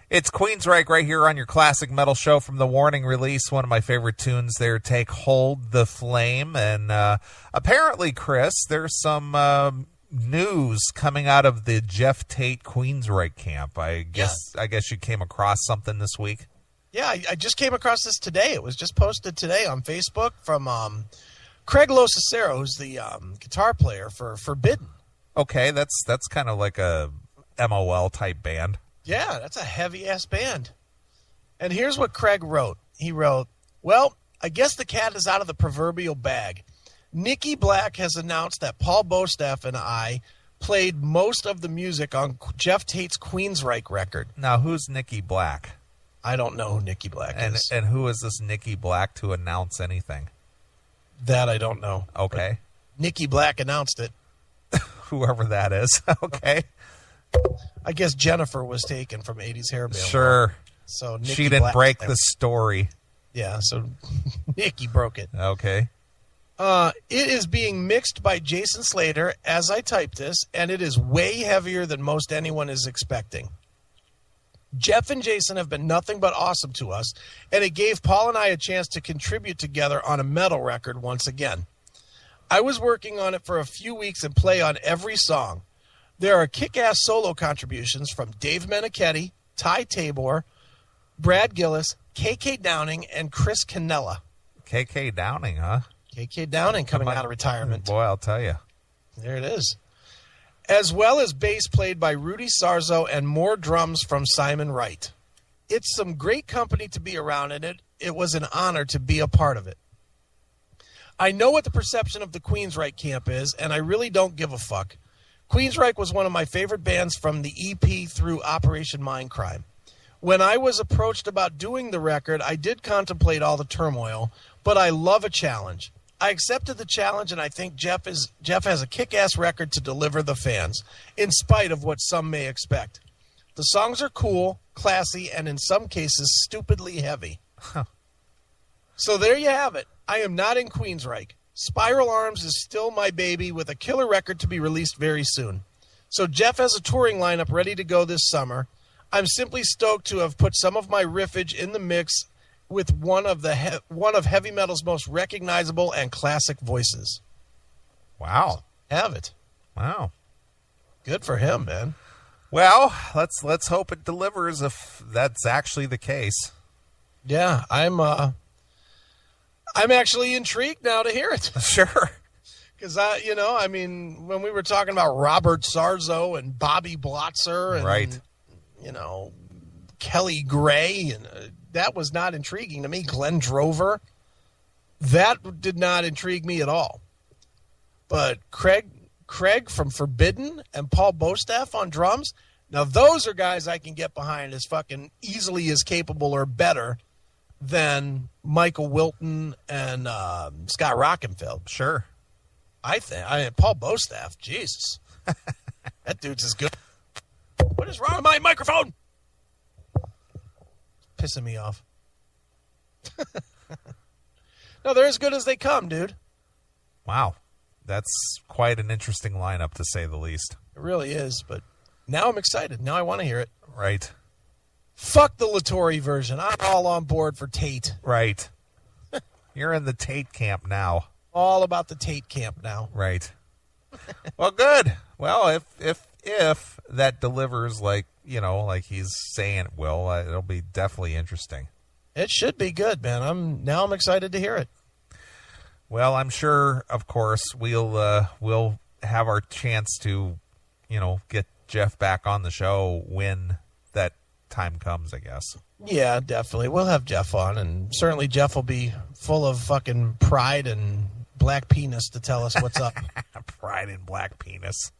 It's Queensryche right here on your classic metal show from the Warning release. One of my favorite tunes there, Take Hold the Flame. And apparently, Chris, there's some news coming out of the Geoff Tate Queensryche camp. I guess you came across something this week. Yeah, I just came across this today. It was just posted today on Facebook from Craig Locicero, who's the guitar player for Forbidden. Okay, that's kind of like a MOL type band. Yeah, that's a heavy-ass band. And here's what Craig wrote. He wrote, well, I guess the cat is out of the proverbial bag. Nikki Black has announced that Paul Bostaph and I played most of the music on Geoff Tate's Queensryche record. Now, who's Nikki Black? I don't know who Nikki Black is. And who is this Nikki Black to announce anything? That I don't know. Okay. But Nikki Black announced it. Whoever that is. Okay. I guess Jennifer was taken from 80s Hair Band. Sure. So Nikki she didn't Black break the story. Yeah, so Nikki broke it. Okay. It is being mixed by Jason Slater as I type this, and it is way heavier than most anyone is expecting. Geoff and Jason have been nothing but awesome to us, and it gave Paul and I a chance to contribute together on a metal record once again. I was working on it for a few weeks and play on every song. There are kick-ass solo contributions from Dave Meniketti, Ty Tabor, Brad Gillis, K.K. Downing, and Chris Cannella. K.K. Downing, huh? K.K. Downing coming out of retirement. Boy, I'll tell you. There it is. As well as bass played by Rudy Sarzo and more drums from Simon Wright. It's some great company to be around, and it was an honor to be a part of it. I know what the perception of the Queensryche camp is, and I really don't give a fuck. Queensryche was one of my favorite bands from the EP through Operation Mindcrime. When I was approached about doing the record, I did contemplate all the turmoil, but I love a challenge. I accepted the challenge, and I think Geoff has a kick-ass record to deliver the fans, in spite of what some may expect. The songs are cool, classy, and in some cases stupidly heavy. Huh. So there you have it. I am not in Queensryche. Spiral Arms is still my baby with a killer record to be released very soon. So Geoff has a touring lineup ready to go this summer. I'm simply stoked to have put some of my riffage in the mix with one of heavy metal's most recognizable and classic voices. Wow. Have it. Wow. Good for him, man. Well, let's hope it delivers if that's actually the case. Yeah, I'm actually intrigued now to hear it. Sure. Because, when we were talking about Robert Sarzo and Bobby Blotzer and, right. Kelly Gray, and that was not intriguing to me. Glenn Drover, that did not intrigue me at all. But Craig from Forbidden and Paul Bostaph on drums, now those are guys I can get behind as fucking easily as capable or better than Michael Wilton and Scott Rockenfeld. Sure. I think Paul Bostaph, Jesus. That dude's as good. What is wrong with my microphone? It's pissing me off. No, they're as good as they come, dude. Wow. That's quite an interesting lineup, to say the least. It really is, but now I'm excited. Now I want to hear it. Right. Fuck the Latore version. I'm all on board for Tate. Right. You're in the Tate camp now. All about the Tate camp now. Right. Well, good. Well, if that delivers like he's saying it will, it'll be definitely interesting. It should be good, man. I'm excited to hear it. Well, I'm sure, of course, we'll have our chance to, get Geoff back on the show when that time comes, I guess. Yeah, definitely. We'll have Geoff on, and certainly Geoff will be full of fucking pride and black penis to tell us what's up. Pride and black penis.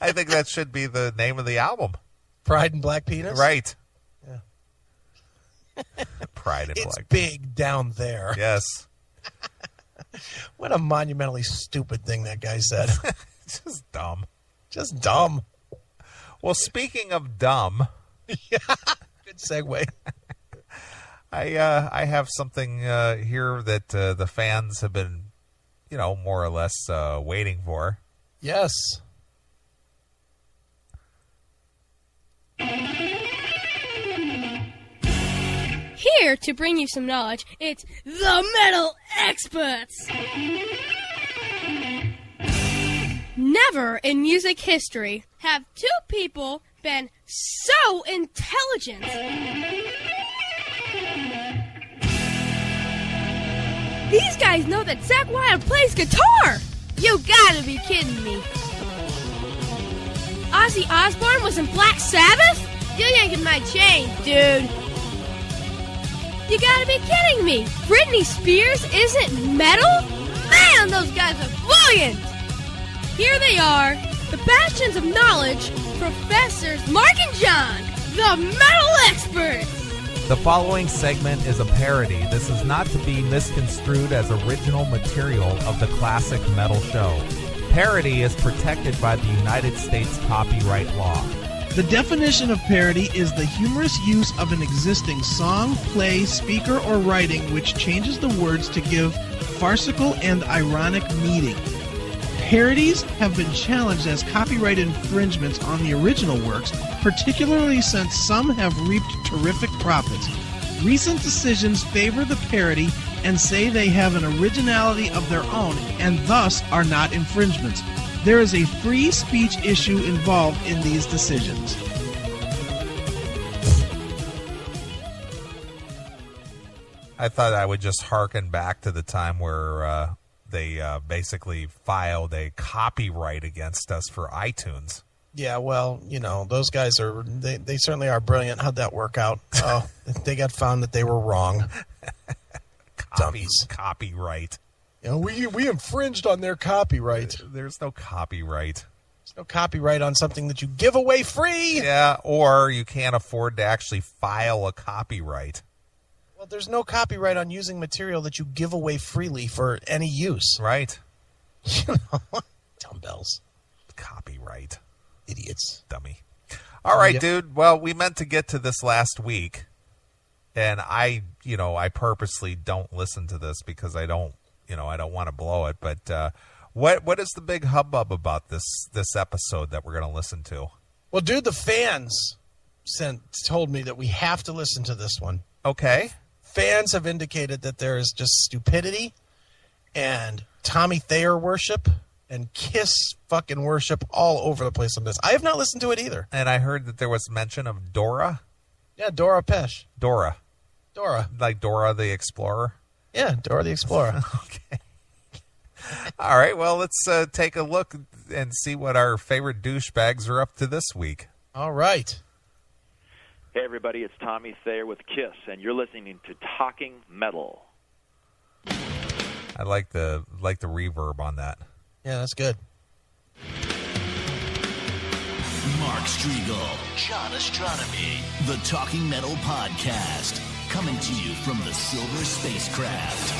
I think that should be the name of the album. Pride and black penis? Right. Yeah. Pride and it's black. It's big down there. Yes. What a monumentally stupid thing that guy said. Just dumb. Just dumb. Well, speaking of dumb. Yeah. Good segue. I have something here that the fans have been, more or less waiting for. Yes. here to bring you some knowledge. It's the Metal Experts! Never in music history have two people been so intelligent. These guys know that Zakk Wylde plays guitar! You gotta be kidding me. Ozzy Osbourne was in Black Sabbath? You're yanking my chain, dude. You gotta be kidding me. Britney Spears isn't metal? Man, those guys are brilliant! Here they are, the bastions of knowledge, Professors Mark and John, the Metal Experts! The following segment is a parody. This is not to be misconstrued as original material of the classic metal show. Parody is protected by the United States copyright law. The definition of parody is the humorous use of an existing song, play, speaker, or writing which changes the words to give farcical and ironic meaning. Parodies have been challenged as copyright infringements on the original works, particularly since some have reaped terrific profits. Recent decisions favor the parody and say they have an originality of their own and thus are not infringements. There is a free speech issue involved in these decisions. I thought I would just hearken back to the time where they basically filed a copyright against us for iTunes. Yeah, well, you know, those guys are, they certainly are brilliant. How'd that work out? Oh, they got found that they were wrong. Dummies. Copyright. You know, we infringed on their copyright. There's no copyright. There's no copyright on something that you give away free. Yeah, or you can't afford to actually file a copyright. Well, there's no copyright on using material that you give away freely for any use. Right. You know, dumbbells. Copyright. Idiots. Dummy. All right, Yep. dude. Well, we meant to get to this last week, and I purposely don't listen to this because I don't want to blow it. But what is the big hubbub about this episode that we're going to listen to? Well, dude, the fans told me that we have to listen to this one. Okay. Fans have indicated that there is just stupidity and Tommy Thayer worship and Kiss fucking worship all over the place on this. I have not listened to it either. And I heard that there was mention of Dora. Yeah, Dora Pesh. Dora. Like Dora the Explorer? Yeah, Dora the Explorer. Okay. All right, well, let's take a look and see what our favorite douchebags are up to this week. All right. Hey, everybody, it's Tommy Thayer with Kiss, and you're listening to Talking Metal. I like the reverb on that. Yeah, that's good. Mark Striegel, John Astronomy, the Talking Metal Podcast, coming to you from the Silver Spacecraft.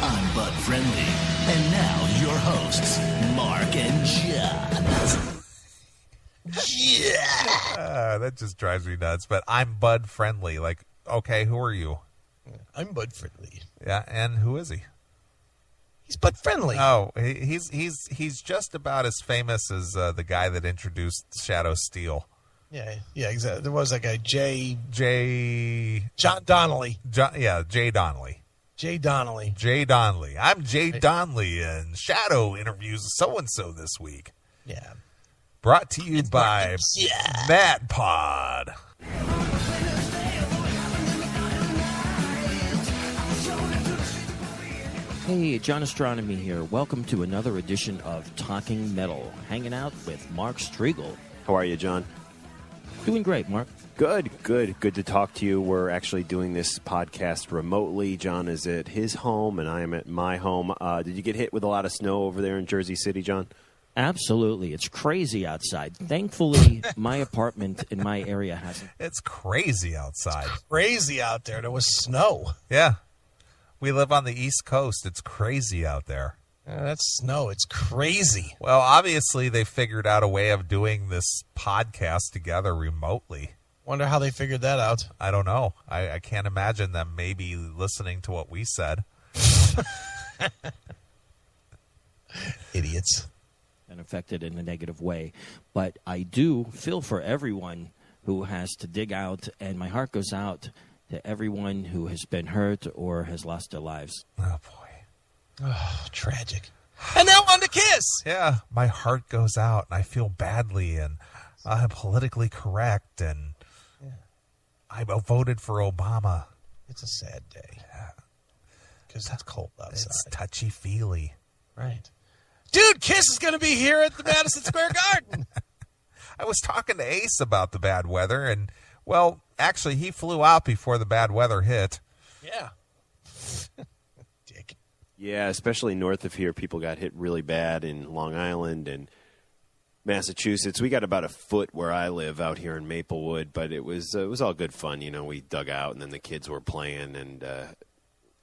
I'm Bud Friendly, and now your hosts, Mark and John. Yeah. That just drives me nuts. But I'm Bud Friendly. Like, okay, who are you? I'm Bud Friendly. Yeah, and who is he? He's Bud Friendly. Oh, he's just about as famous as the guy that introduced Shadow Steel. Yeah, exactly. There was that guy, John Donnelly. Jay Donnelly. Jay Donnelly. Jay Donnelly. I'm Jay Donnelly, and Shadow interviews so-and-so this week. Yeah. Brought to you by Mad Pod. Hey, John Astronomy here. Welcome to another edition of Talking Metal. Hanging out with Mark Striegel. How are you, John? Doing great, Mark. Good to talk to you. We're actually doing this podcast remotely. John is at his home, and I am at my home. Did you get hit with a lot of snow over there in Jersey City, John? Absolutely. It's crazy outside. Thankfully, my apartment in my area hasn't. It's crazy outside. It's crazy out there. There was snow. Yeah. We live on the East Coast. It's crazy out there. That's snow. It's crazy. Well, obviously, they figured out a way of doing this podcast together remotely. Wonder how they figured that out. I don't know. I can't imagine them maybe listening to what we said. Idiots. And affected in a negative way. But I do feel for everyone who has to dig out, and my heart goes out to everyone who has been hurt or has lost their lives. Oh, boy. Oh, tragic. And now on to Kiss. Yeah, my heart goes out, and I feel badly, and I'm politically correct, and I voted for Obama. It's a sad day. Because it's cold outside. It's touchy-feely. Right. Dude, Kiss is going to be here at the Madison Square Garden. I was talking to Ace about the bad weather, and, well, actually, he flew out before the bad weather hit. Yeah. Dick. Yeah, especially north of here, people got hit really bad in Long Island and Massachusetts. We got about a foot where I live out here in Maplewood, but it was all good fun. You know, we dug out, and then the kids were playing, and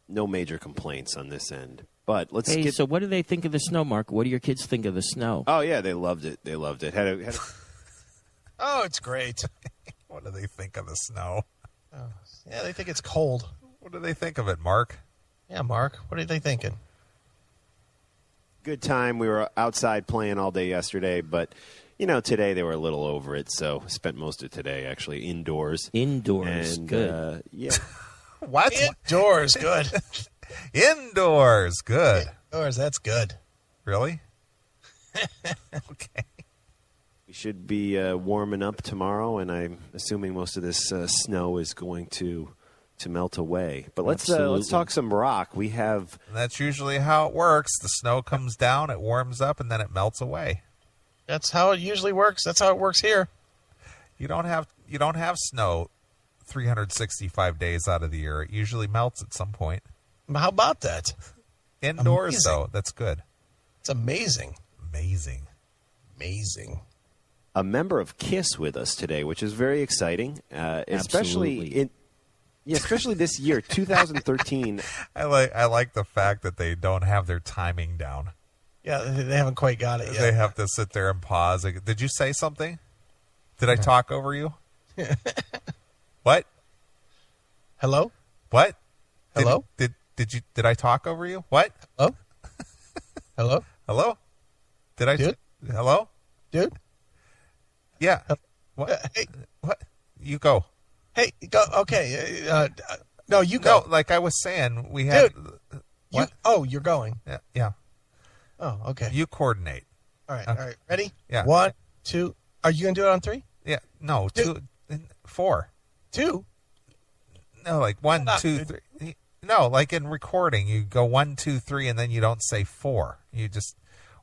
no major complaints on this end. But let's Hey, so what do they think of the snow, Mark? What do your kids think of the snow? Oh, yeah, they loved it. They loved it. Oh, it's great. What do they think of the snow? Oh, yeah, they think it's cold. What do they think of it, Mark? Yeah, Mark, what are they thinking? Good time. We were outside playing all day yesterday, but, you know, today they were a little over it, so spent most of today actually indoors. Indoors, And, good. Yeah. What? Indoors, good. Indoors, good. Indoors, that's good. Really? Okay. We should be warming up tomorrow, and I'm assuming most of this snow is going to melt away. But let's talk some rock. We have That's usually how it works. The snow comes down, it warms up, and then it melts away. That's how it usually works. That's how it works here. You don't have snow 365 days out of the year. It usually melts at some point. How about that? Indoors, Amazing. though, that's good. It's amazing. Amazing. Amazing. a member of KISS with us today, which is very exciting, especially especially this year, 2013. I like the fact that they don't have their timing down. Yeah, they haven't quite got it yet. They have to sit there and pause. Did you say something? Did I talk over you? What? Hello? What? Hello? Did I talk over you? What? Hello? Hello? Hello? Did I? Dude? Hello? Dude? Yeah. What? Hey. What? You go. Hey, go. Okay. No, you go. No, like I was saying, we had. Dude. What? You're going. Yeah. Oh, okay. You coordinate. All right. Okay. All right. Ready? Yeah. 1, 2. Are you going to do it on 3? Yeah. No, Dude. 2, 4. 2? No, like 1, Hold on, 2, dude. 3. No, like in recording, you go 1, 2, 3, and then you don't say 4. You just,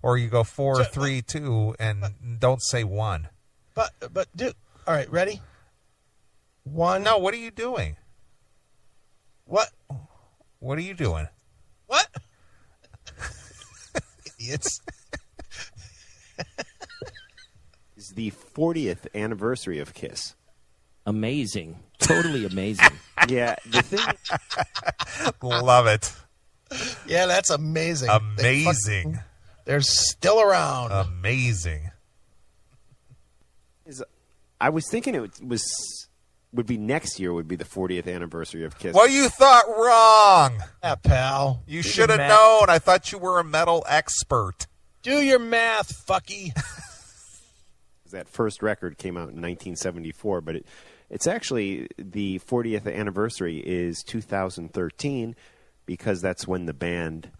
or you go 4, 3, 2, and don't say 1. But dude. All right. Ready? 1. No, what are you doing? What? What are you doing? What? Idiots. It's the 40th anniversary of KISS. Amazing. Totally amazing. Yeah, the thing. Love it. Yeah, that's amazing. Amazing. They're still around. Amazing. I was thinking would be next year would be the 40th anniversary of KISS. Well, you thought wrong. Yeah, pal. You Do should your have math. known. I thought you were a metal expert. Do your math, fucky. That first record came out in 1974, but it's actually the 40th anniversary is 2013 because that's when the band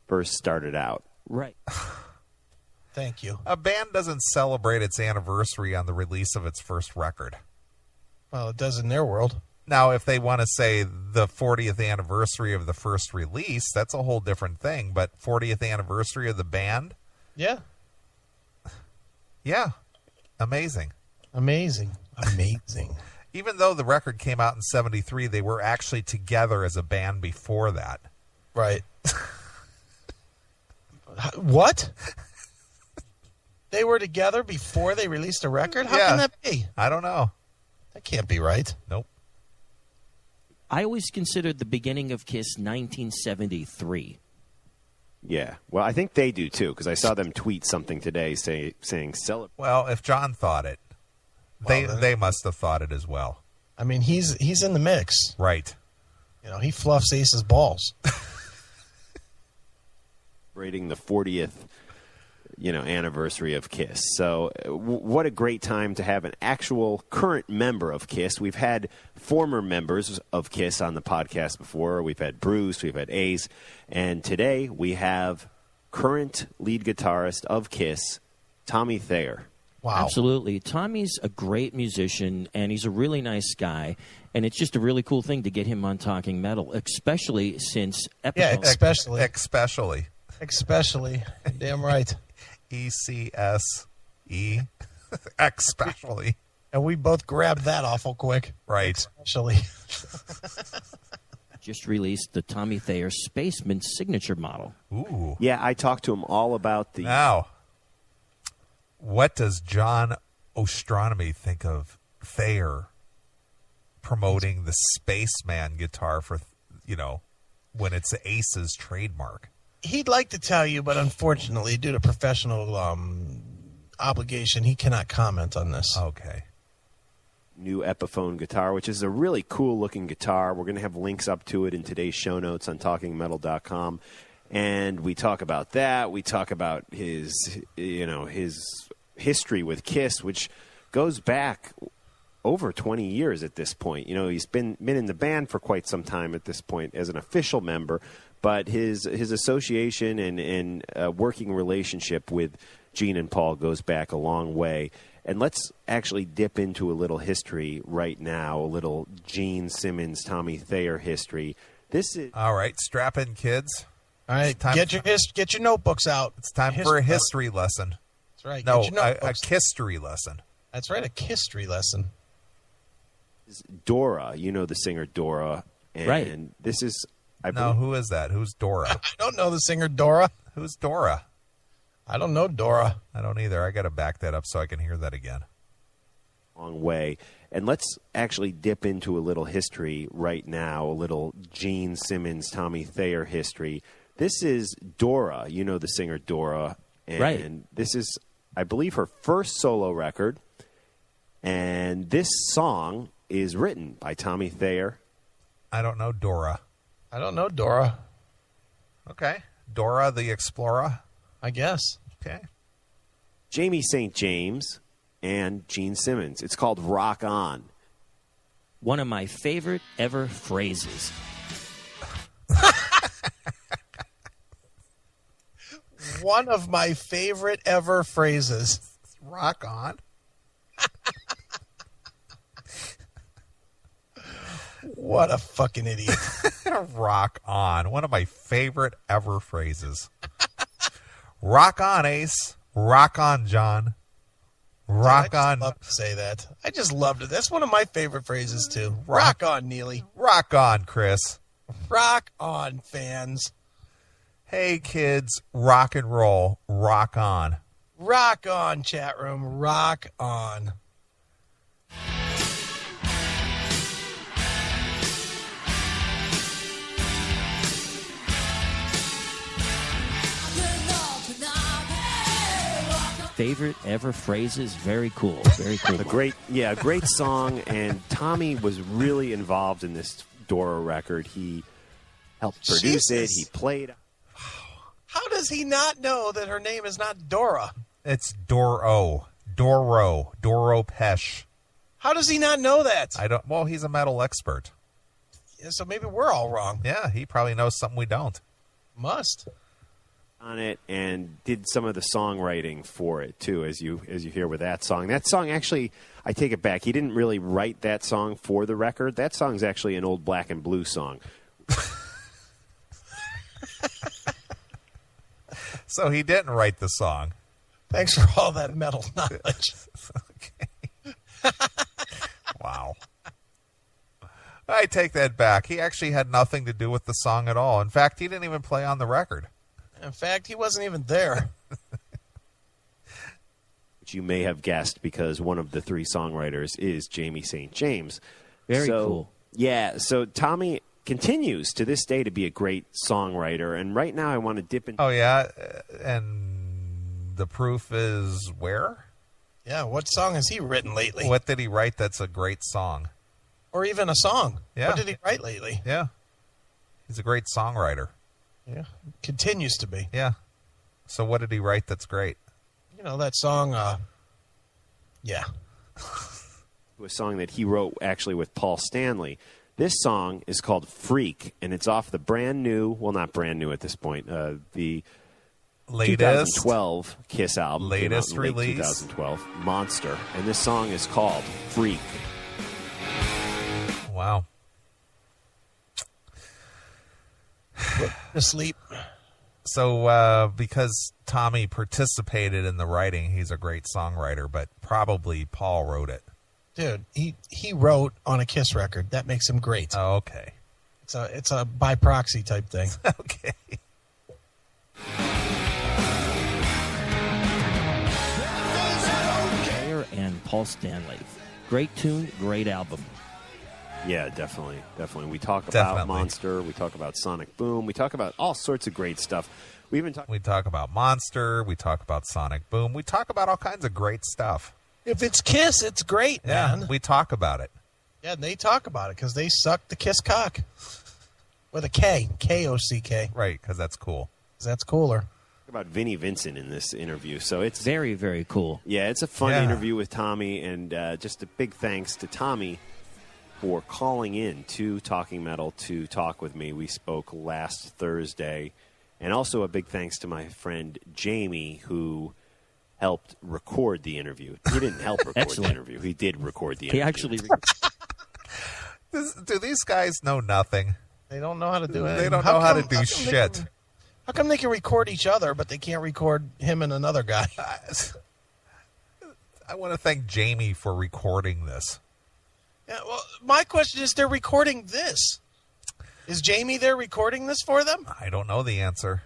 first started out. Right. Thank you. A band doesn't celebrate its anniversary on the release of its first record. Well, it does in their world. Now, if they want to say the 40th anniversary of the first release, that's a whole different thing. But 40th anniversary of the band? Yeah. Yeah. Amazing. Amazing. Amazing. Even though the record came out in 73, they were actually together as a band before that. Right. What? They were together before they released a record? How Yeah. can that be? I don't know. That can't be right. Nope. I always considered the beginning of KISS 1973. Yeah, well, I think they do too because I saw them tweet something today saying celebrate. Well, if John thought it, they must have thought it as well. I mean, he's in the mix. Right. You know, he fluffs Ace's balls. Celebrating the 40th anniversary of Kiss. So what a great time to have an actual current member of Kiss. We've had former members of Kiss on the podcast before. We've had Bruce, we've had Ace, and today we have current lead guitarist of Kiss, Tommy Thayer. Wow. Absolutely. Tommy's a great musician, and he's a really nice guy, and it's just a really cool thing to get him on Talking Metal, especially since Yeah, especially. Damn right. ECSE. Especially. And we both grabbed that awful quick. Right. Especially. just released the Tommy Thayer Spaceman signature model. Ooh. Yeah, I talked to him all about the... Now, what does John Ostronomy think of Thayer promoting the Spaceman guitar for, when it's Ace's trademark? He'd like to tell you, but unfortunately, due to professional obligation, he cannot comment on this. Okay. New Epiphone guitar, which is a really cool-looking guitar. We're going to have links up to it in today's show notes on TalkingMetal.com. And we talk about that. We talk about his history with Kiss, which goes back over 20 years at this point. He's been in the band for quite some time at this point as an official member, but his association and working relationship with Gene and Paul goes back a long way. And let's actually dip into a little history right now, a little Gene Simmons, Tommy Thayer history. This is all right. Strap in, kids. All right, get your notebooks out. It's time for a history lesson. That's right. No, a history lesson. That's right, a history lesson. Dora, the singer Dora, and right. This is who is that? Who's Dora? I don't know the singer Dora. Who's Dora? I don't know Dora. I don't either. I got to back that up so I can hear that again. Long way. And let's actually dip into a little history right now, a little Gene Simmons, Tommy Thayer history. This is Dora, the singer Dora. And right. This is, I believe, her first solo record. And this song is written by Tommy Thayer. I don't know Dora. I don't know Dora. Okay. Dora the Explorer. I guess. Okay. Jamie St. James and Gene Simmons. It's called Rock On. One of my favorite ever phrases. One of my favorite ever phrases. Rock on. What a fucking idiot. Rock on. One of my favorite ever phrases. Rock on, Ace. Rock on, John. Rock on. I love to say that. I just loved it. That's one of my favorite phrases, too. Rock on, Neeley. Rock on, Chris. Rock on, fans. Hey, kids. Rock and roll. Rock on. Rock on, chat room. Rock on. Favorite ever phrases. Very cool. Very cool. A great song. And Tommy was really involved in this Dora record. He helped produce it. He played. How does he not know that her name is not Dora? It's Doro Pesh. How does he not know that? Well, he's a metal expert. Yeah, so maybe we're all wrong. Yeah, he probably knows something we don't. Must. On it and did some of the songwriting for it too, as you hear with that song. That song actually, I take it back. He didn't really write that song for the record. That song's actually an old Black and Blue song. So he didn't write the song. Thanks for all that metal knowledge. Okay. Wow. I take that back. He actually had nothing to do with the song at all. In fact, he didn't even play on the record. In fact, he wasn't even there. Which you may have guessed because one of the three songwriters is Jamie St. James. Very cool. Yeah, so Tommy continues to this day to be a great songwriter. And right now I want to dip in. Oh, yeah? And the proof is where? Yeah, what song has he written lately? What did he write that's a great song? Or even a song. Yeah. What did he write lately? Yeah. He's a great songwriter. Yeah, continues to be. Yeah. So what did he write that's great? that song, yeah. A song that he wrote actually with Paul Stanley. This song is called Freak, and it's off the brand new, well, not brand new at this point, the latest 2012 Kiss album. Latest came out in late release. 2012, Monster. And this song is called Freak. Wow. Asleep. So, because Tommy participated in the writing, he's a great songwriter, but probably Paul wrote it. Dude, he wrote on a Kiss record. That makes him great. Oh, okay. It's a by proxy type thing. Okay. Thayer and Paul Stanley. Great tune, great album. Yeah, definitely. We talk about Definitely. Monster. We talk about Sonic Boom. We talk about all sorts of great stuff. We talk about Monster. We talk about Sonic Boom. We talk about all kinds of great stuff. If it's Kiss, it's great, Yeah, man. we talk about it. Yeah, and they talk about it because they suck the Kiss cock. With a K. K-O-C-K. Right, because that's cool. 'Cause that's cooler. about Vinnie Vincent in this interview. So it's very, very cool. Yeah, it's a fun interview with Tommy, and just a big thanks to Tommy for calling in to Talking Metal to talk with me. We spoke last Thursday. And also a big thanks to my friend Jamie, who helped record the interview. He didn't help record the interview. He did record the interview. He actually... Do these guys know nothing? They don't know how to do it. They don't know how to do shit. How come they can record each other, but they can't record him and another guy? I want to thank Jamie for recording this. Yeah, well, my question is, they're recording this. Is Jamie there recording this for them? I don't know the answer.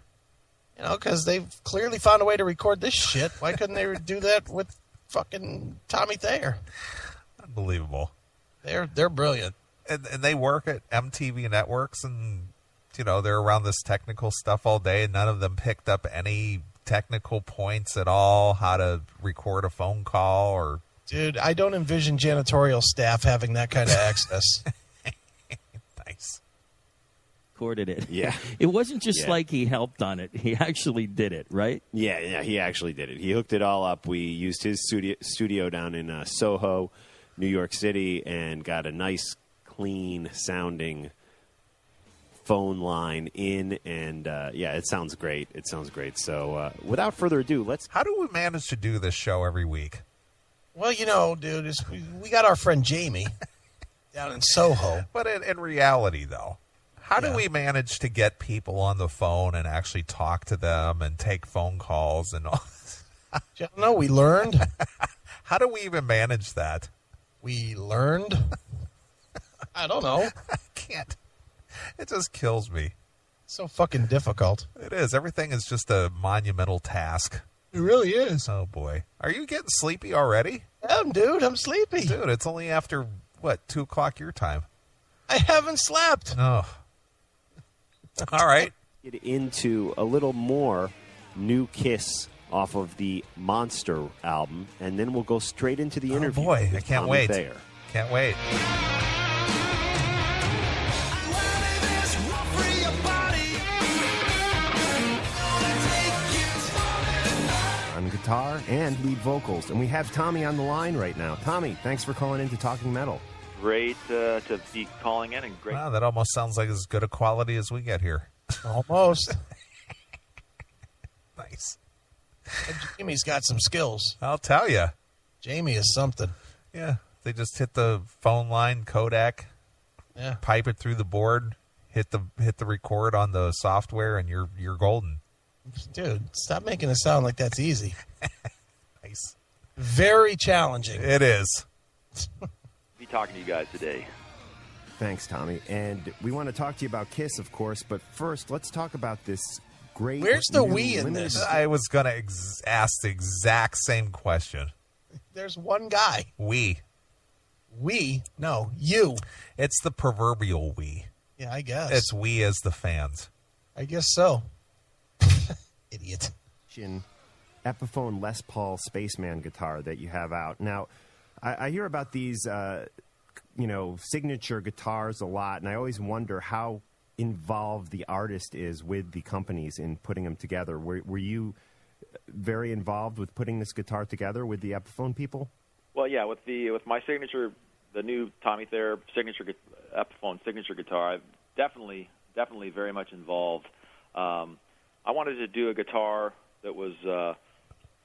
You know, because they've clearly found a way to record this shit. Why couldn't they do that with fucking Tommy Thayer? Unbelievable. They're brilliant. And they work at MTV Networks, and, you know, they're around this technical stuff all day, and none of them picked up any technical points at all, how to record a phone call or... Dude, I don't envision janitorial staff having that kind of access. Nice. Recorded it. Yeah. It wasn't just like he helped on it. He actually did it, right? Yeah, he actually did it. He hooked it all up. We used his studio down in Soho, New York City, and got a nice, clean-sounding phone line in, and it sounds great. It sounds great. So without further ado, How do we manage to do this show every week? Well, you know, dude, we got our friend Jamie down in Soho. But in reality, though, how do we manage to get people on the phone and actually talk to them and take phone calls and all this? I don't know. We learned. How do we even manage that? We learned. I don't know. I can't. It just kills me. It's so fucking difficult. It is. Everything is just a monumental task. It really is. Oh, boy. Are you getting sleepy already? Dude, I'm sleepy. Dude, it's only after, 2 o'clock your time? I haven't slept. Oh. All right. get into a little more new Kiss off of the Monster album, and then we'll go straight into the interview. Oh, boy. I with can't Tommy wait. Thayer. Can't wait. On guitar and lead vocals. And we have Tommy on the line right now. Tommy, thanks for calling in to Talking Metal. Great to be calling in, and great. Wow, that almost sounds like as good a quality as we get here. Almost. Nice. Jamie's got some skills. I'll tell you. Jamie is something. Yeah, they just hit the phone line, Kodak, pipe it through the board, hit the record on the software, and you're golden. Dude, stop making it sound like that's easy. Nice. Very challenging. It is. Be talking to you guys today. Thanks, Tommy. And we want to talk to you about Kiss, of course, but first, let's talk about this great... Where's the new we in limited- this? I was going to ask the exact same question. There's one guy. We. We? No, you. It's the proverbial we. Yeah, I guess. It's we as the fans. I guess so. Idiot. Epiphone Les Paul Spaceman guitar that you have out. Now, I hear about these, signature guitars a lot, and I always wonder how involved the artist is with the companies in putting them together. Were you very involved with putting this guitar together with the Epiphone people? Well, yeah, with my signature, the new Tommy Thayer Epiphone signature guitar, I'm definitely very much involved. I wanted to do a guitar that was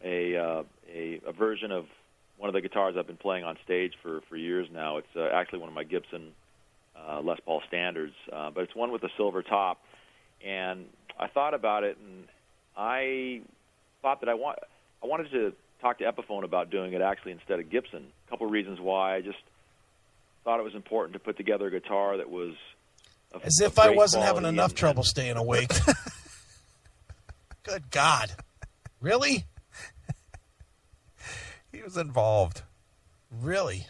a version of one of the guitars I've been playing on stage for years now. It's actually one of my Gibson Les Paul standards, but it's one with a silver top. And I thought about it, and I thought that I wanted to talk to Epiphone about doing it actually instead of Gibson. A couple of reasons why. I just thought it was important to put together a guitar that was as if I wasn't having enough trouble staying awake. Good God. Really? He was involved. Really?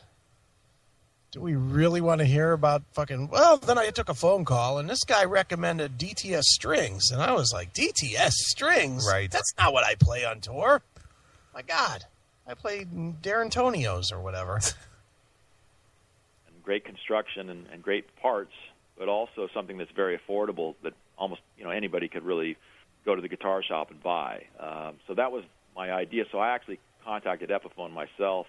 Do we really want to hear about fucking... Well, then I took a phone call, and this guy recommended DTS strings, and I was like, DTS strings? Right. That's not what I play on tour. My God. I played Darren Tonio's or whatever. And great construction and great parts, but also something that's very affordable that almost anybody could really go to the guitar shop and buy. So that was my idea. So I actually contacted Epiphone myself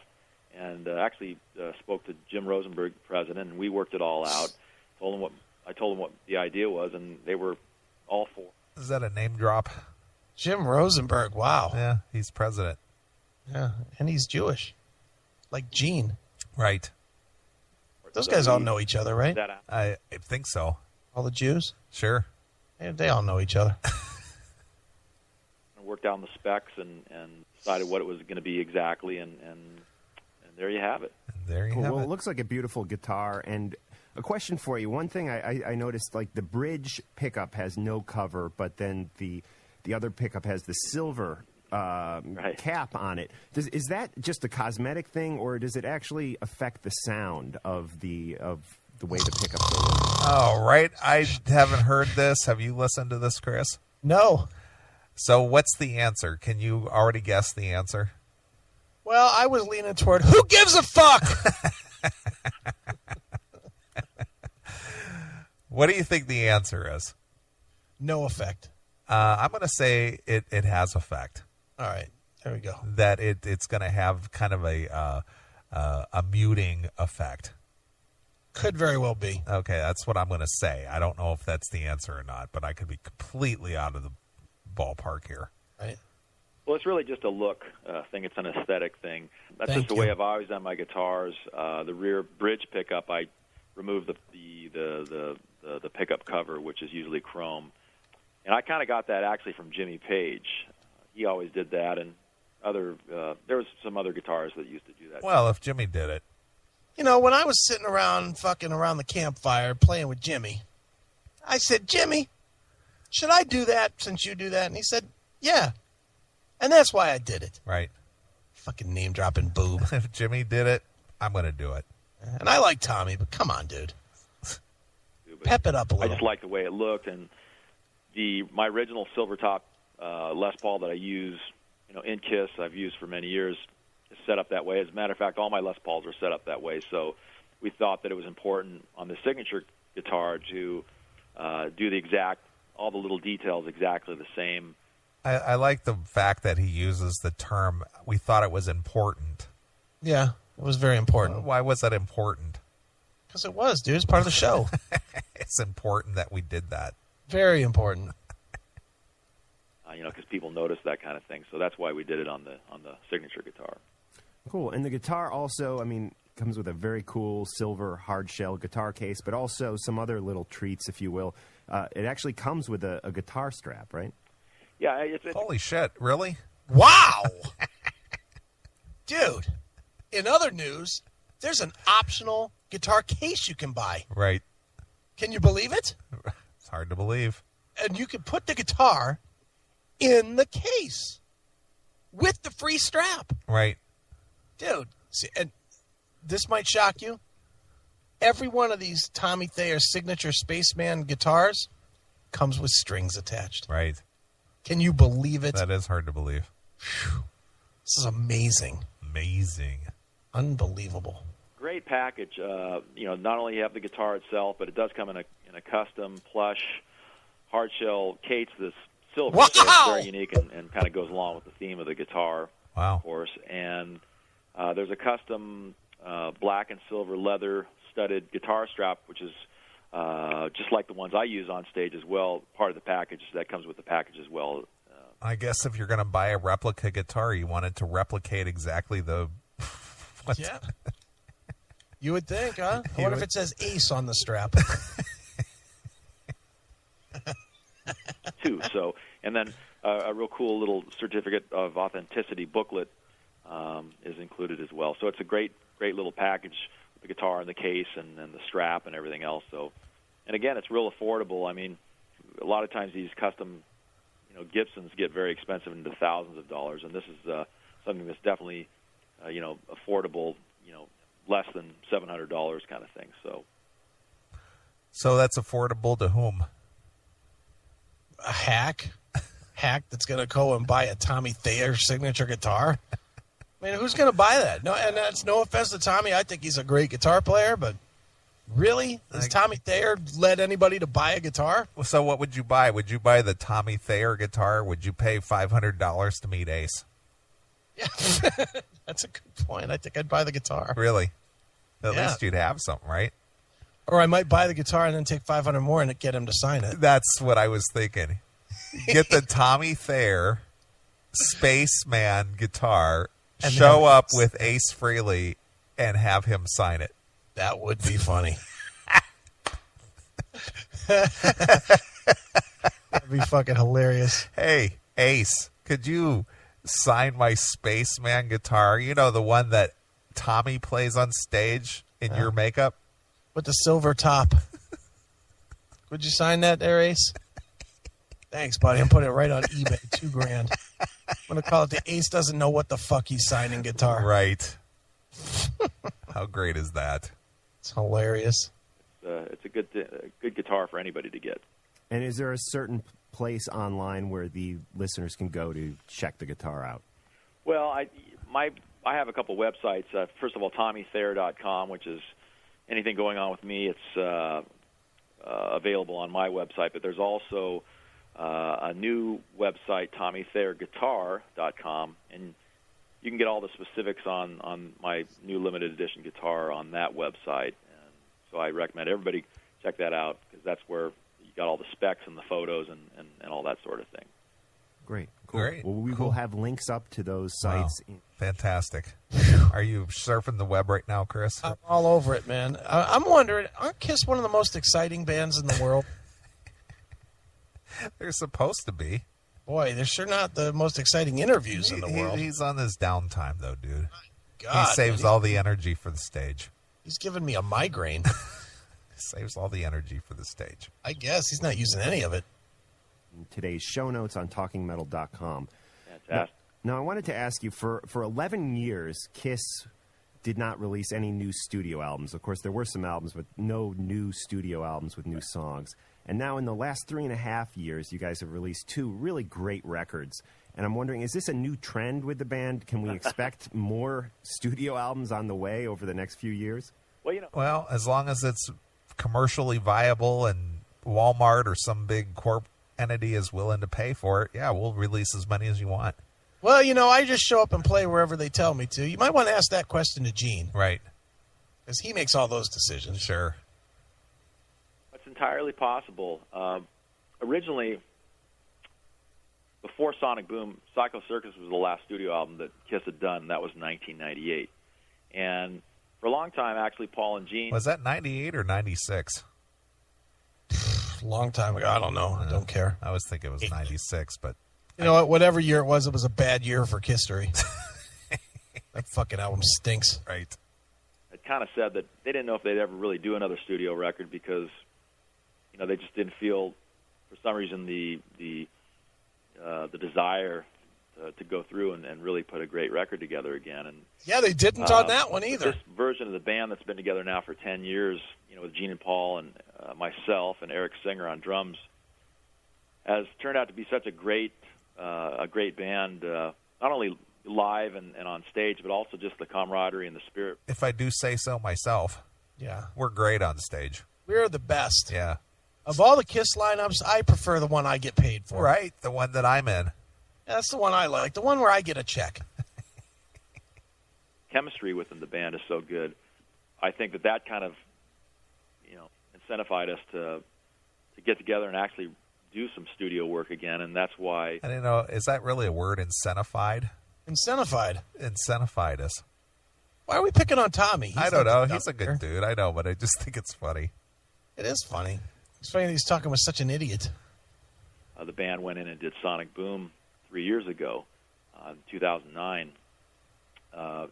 and actually spoke to Jim Rosenberg, president, and we worked it all out. I told them what the idea was, and they were all for. Is that a name drop? Jim Rosenberg, wow. Yeah, he's president. Yeah, and he's Jewish, like Gene. Right. Those guys all know each other, right? I think so. All the Jews? Sure. Yeah, they all know each other. Worked down the specs and decided what it was going to be exactly, and there you have it. There you have Well, it. it looks like a beautiful guitar. And a question for you. One thing I noticed, like the bridge pickup has no cover, but then the other pickup has the silver cap on it. Is that just a cosmetic thing, or does it actually affect the sound of the way the pickups are? Oh, right. I haven't heard this. Have you listened to this, Chris? No. So what's the answer? Can you already guess the answer? Well, I was leaning toward, who gives a fuck? What do you think the answer is? No effect. I'm going to say it has effect. All right. There we go. That it's going to have kind of a muting effect. Could very well be. Okay, that's what I'm going to say. I don't know if that's the answer or not, but I could be completely out of the ballpark here. Right. Well, it's really just a look thing. It's an aesthetic thing. That's Thank just the you. way I've always done my guitars. The rear bridge pickup, I removed the pickup cover, which is usually chrome, and I kind of got that actually from Jimmy Page. He always did that, and there was some other guitarists that used to do that. Well, if Jimmy did it. When I was sitting around fucking around the campfire playing with Jimmy, I said, Jimmy, should I do that since you do that? And he said, yeah. And that's why I did it. Right. Fucking name-dropping boob. If Jimmy did it, I'm going to do it. And I like Tommy, but come on, dude. Pep it up a little. I just like the way it looked, and my original silver top Les Paul that I use, in Kiss, I've used for many years, is set up that way. As a matter of fact, all my Les Pauls are set up that way. So we thought that it was important on the signature guitar to do all the little details exactly the same. I like the fact that he uses the term, we thought it was important. Yeah, it was very important. Why was that important? Because it was, dude. It's part of the show. It's important that we did that. Very important. Because people notice that kind of thing. So that's why we did it on the signature guitar. Cool. And the guitar also, comes with a very cool silver hard shell guitar case, but also some other little treats, if you will. It actually comes with a guitar strap, right? Yeah. Holy shit, really? Wow! Dude, in other news, there's an optional guitar case you can buy. Right. Can you believe it? It's hard to believe. And you can put the guitar in the case with the free strap. Right. Dude, see, and this might shock you. Every one of these Tommy Thayer signature Spaceman guitars comes with strings attached. Right. Can you believe it? That is hard to believe. Whew. This is amazing. Amazing. Unbelievable. Great package. Not only you have the guitar itself, but it does come in a custom plush hard shell case, this silver. Wow! So it's very unique and kind of goes along with the theme of the guitar, Wow. of course. And there's a custom black and silver leather studded guitar strap, which is just like the ones I use on stage as well, part of the package. That comes with the package as well. I guess if you're going to buy a replica guitar, you want it to replicate exactly the... Yeah. You would think, huh? I wonder if it says Ace on the strap. Too. So, and then a real cool little certificate of authenticity booklet is included as well. So it's a great little package with the guitar and the case and the strap and everything else. So, and again, it's real affordable. I mean, a lot of times these custom, Gibsons get very expensive, into thousands of dollars, and this is something that's definitely, affordable. Less than $700 kind of thing. So that's affordable to whom? A hack that's going to go and buy a Tommy Thayer signature guitar. I mean, who's going to buy that? No, and that's no offense to Tommy. I think he's a great guitar player, but really, has Tommy Thayer led anybody to buy a guitar? So what would you buy? Would you buy the Tommy Thayer guitar? Would you pay $500 to meet Ace? Yeah, that's a good point. I think I'd buy the guitar. Really? At least you'd have something, right? Or I might buy the guitar and then take $500 more and get him to sign it. That's what I was thinking. Get the Tommy Thayer Spaceman guitar, and show up with Ace Frehley, and have him sign it. That would be funny. That'd be fucking hilarious. Hey, Ace, could you sign my Spaceman guitar? The one that Tommy plays on stage in your makeup? With the silver top. Would you sign that there, Ace? Thanks, buddy. I'm putting it right on eBay. $2,000. I'm going to call it the Ace Doesn't Know What the Fuck He's Signing guitar. Right. How great is that? It's hilarious. It's a good guitar for anybody to get. And is there a certain place online where the listeners can go to check the guitar out? Well, I have a couple websites. First of all, TommyThayer.com, which is anything going on with me. It's available on my website. But there's also a new website, TommyThayerGuitar.com, and you can get all the specifics on my new limited edition guitar on that website. And so I recommend everybody check that out, because that's where you got all the specs and the photos and all that sort of thing. Great. Cool. Great. Well, we will have links up to those sites. Wow. Fantastic. Are you surfing the web right now, Chris? I'm all over it, man. I'm wondering, aren't Kiss one of the most exciting bands in the world? They're supposed to be. Boy, they're sure not the most exciting interviews in the world. He's on his downtime, though, dude. God, he saves all the energy for the stage. He's giving me a migraine. Saves all the energy for the stage. I guess he's not using any of it. Today's show notes on TalkingMetal.com. Fantastic. Now, I wanted to ask you, for 11 years, Kiss did not release any new studio albums. Of course, there were some albums, but no new studio albums with new songs. And now in the last 3.5 years, you guys have released 2 really great records. And I'm wondering, is this a new trend with the band? Can we expect more studio albums on the way over the next few years? Well, as long as it's commercially viable and Walmart or some big corp entity is willing to pay for it, yeah, we'll release as many as you want. Well, I just show up and play wherever they tell me to. You might want to ask that question to Gene. Right. Because he makes all those decisions. Sure. It's entirely possible. Originally, before Sonic Boom, Psycho Circus was the last studio album that Kiss had done. That was 1998. And for a long time, actually, Paul and Gene... Was that 98 or 96? Long time ago. I don't know. I don't care. I was thinking it was 96, but... You know what? Whatever year it was a bad year for History. That fucking album stinks. Right. It kind of said that they didn't know if they'd ever really do another studio record because, they just didn't feel, for some reason, the desire to go through and really put a great record together again. And yeah, they didn't on that one either. This version of the band that's been together now for 10 years, with Gene and Paul and myself and Eric Singer on drums, has turned out to be such a great band, not only live and on stage, but also just the camaraderie and the spirit. If I do say so myself. Yeah. We're great on stage. We're the best. Yeah. Of all the Kiss lineups, I prefer the one I get paid for. Right, the one that I'm in. That's the one I like, the one where I get a check. Chemistry within the band is so good. I think that kind of, incentivized us to get together and actually do some studio work again, and that's why. I didn't know. Is that really a word? Incentivized? Incentivized us. Why are we picking on Tommy? I don't know. He's a good dude. I know, but I just think it's funny. It is funny. It's funny that he's talking with such an idiot. The band went in and did Sonic Boom 3 years ago, 2009.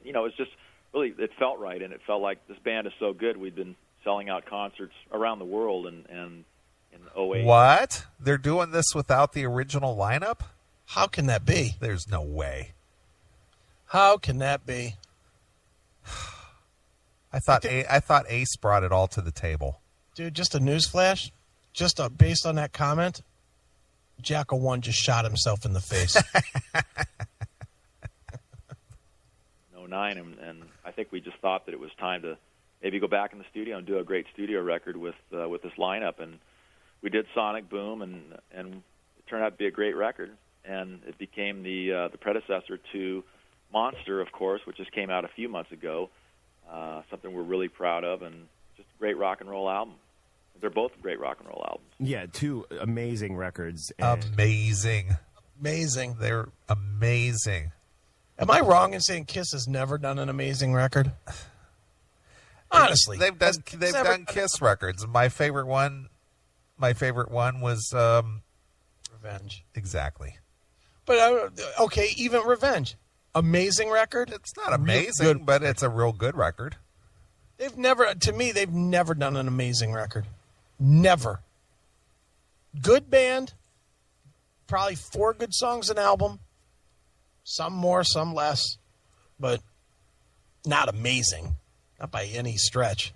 It was just really, it felt right, and it felt like this band is so good. We'd been selling out concerts around the world, and in 2008. What? They're doing this without the original lineup? How can that be? There's no way. How can that be? I thought Ace brought it all to the table. Dude, just a newsflash. Based on that comment, Jackal 1 just shot himself in the face. 2009, and I think we just thought that it was time to maybe go back in the studio and do a great studio record with this lineup. And we did Sonic Boom, and it turned out to be a great record. And it became the predecessor to Monster, of course, which just came out a few months ago. Something we're really proud of, and just a great rock and roll album. They're both great rock and roll albums. Yeah, two amazing records. Amazing. Amazing. They're amazing. Am I wrong in saying Kiss has never done an amazing record? Honestly, they've done Kiss records. My favorite one was Revenge. Exactly. But okay, even Revenge, amazing record. It's not amazing, but it's a real good record. They've never done an amazing record. Never. Good band. Probably 4 good songs an album. Some more, some less, but not amazing. Not by any stretch.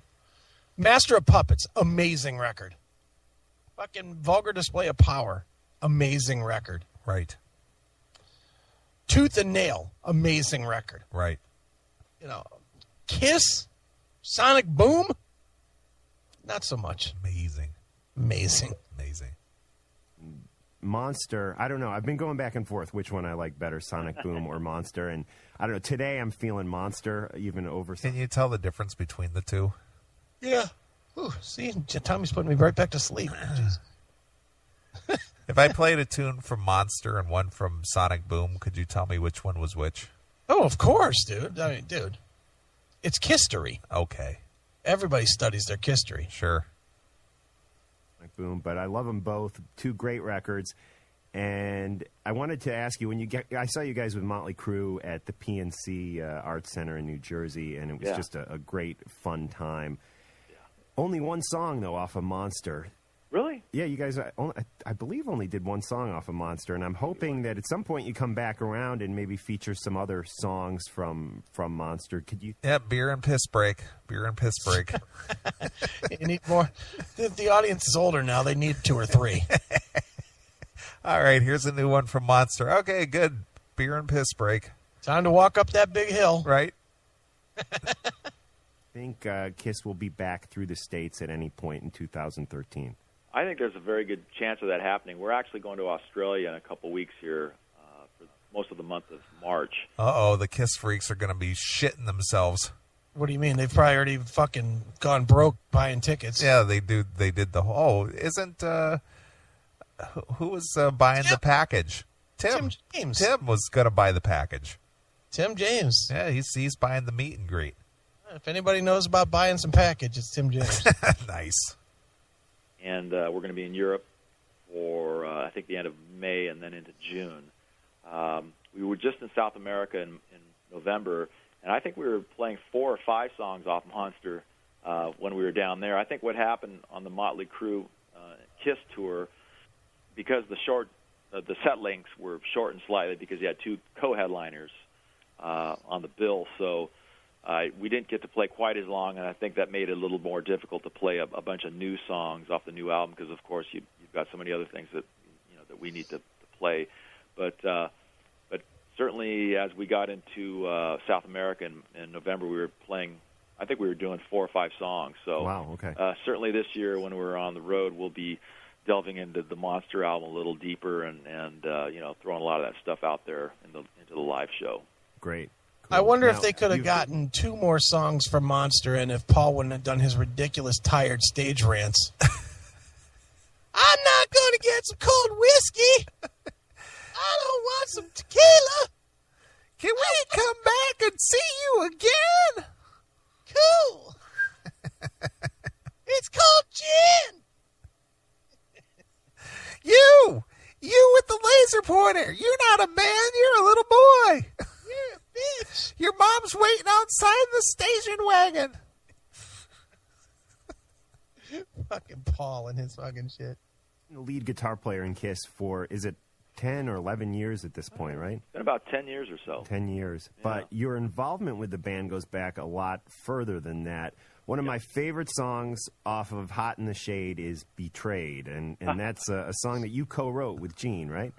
Master of Puppets, amazing record. Fucking Vulgar Display of Power, amazing record. Right. Tooth and Nail, amazing record. Right. Kiss, Sonic Boom, not so much. Amazing. Monster, I don't know. I've been going back and forth which one I like better, Sonic Boom or Monster. And I don't know. Today I'm feeling Monster even over. Can you tell the difference between the two? Yeah. Ooh, see, Tommy's putting me right back to sleep. If I played a tune from Monster and one from Sonic Boom, could you tell me which one was which? Oh, of course, dude. I mean, dude, it's history. Okay. Everybody studies their history. Sure. Boom, but I love them both. Two great records. And I wanted to ask you, I saw you guys with Motley Crue at the PNC Arts Center in New Jersey, and it was just a great, fun time. Yeah. Only one song, though, off of Monster. Really? Yeah, you guys, I believe, only did one song off of Monster, and I'm hoping that at some point you come back around and maybe feature some other songs from Monster. Could you? Yeah, Beer and Piss Break. You need more. The audience is older now. They need 2 or 3. All right, here's a new one from Monster. Okay, good. Beer and Piss Break. Time to walk up that big hill. Right. I think Kiss will be back through the States at any point in 2013. I think there's a very good chance of that happening. We're actually going to Australia in a couple weeks here for most of the month of March. Uh-oh, the Kiss freaks are going to be shitting themselves. What do you mean? They've probably already fucking gone broke buying tickets. Yeah, they do. They did the whole... isn't... who was buying the package? Tim James. Tim was going to buy the package. Tim James. Yeah, he's buying the meet and greet. If anybody knows about buying some package, it's Tim James. Nice. And we're going to be in Europe for, I think, the end of May and then into June. We were just in South America in November, and I think we were playing 4 or 5 songs off Monster when we were down there. I think what happened on the Motley Crue Kiss tour, because the set lengths were shortened slightly because you had 2 co-headliners on the bill, so we didn't get to play quite as long, and I think that made it a little more difficult to play a bunch of new songs off the new album because, of course, you've got so many other things that that we need to play. But certainly, as we got into South America in November, we were playing I think we were doing 4 or 5 songs. So wow, okay. Certainly this year when we're on the road, we'll be delving into the Monster album a little deeper and throwing a lot of that stuff out there into the live show. Great. I wonder if they could have gotten 2 more songs from Monster and if Paul wouldn't have done his ridiculous tired stage rants. I'm not going to get some cold whiskey. I don't want some tequila. Can we come back and see you again? Cool. It's called gin. You with the laser pointer. You're not a man. You're a little boy. You're a bitch. Your mom's waiting outside the station wagon. Fucking Paul and his fucking shit. The lead guitar player in Kiss for, is it 10 or 11 years at this point, right? It's been about 10 years or so. 10 years. Yeah. But your involvement with the band goes back a lot further than that. One of my favorite songs off of Hot in the Shade is Betrayed, and that's a song that you co-wrote with Gene, right?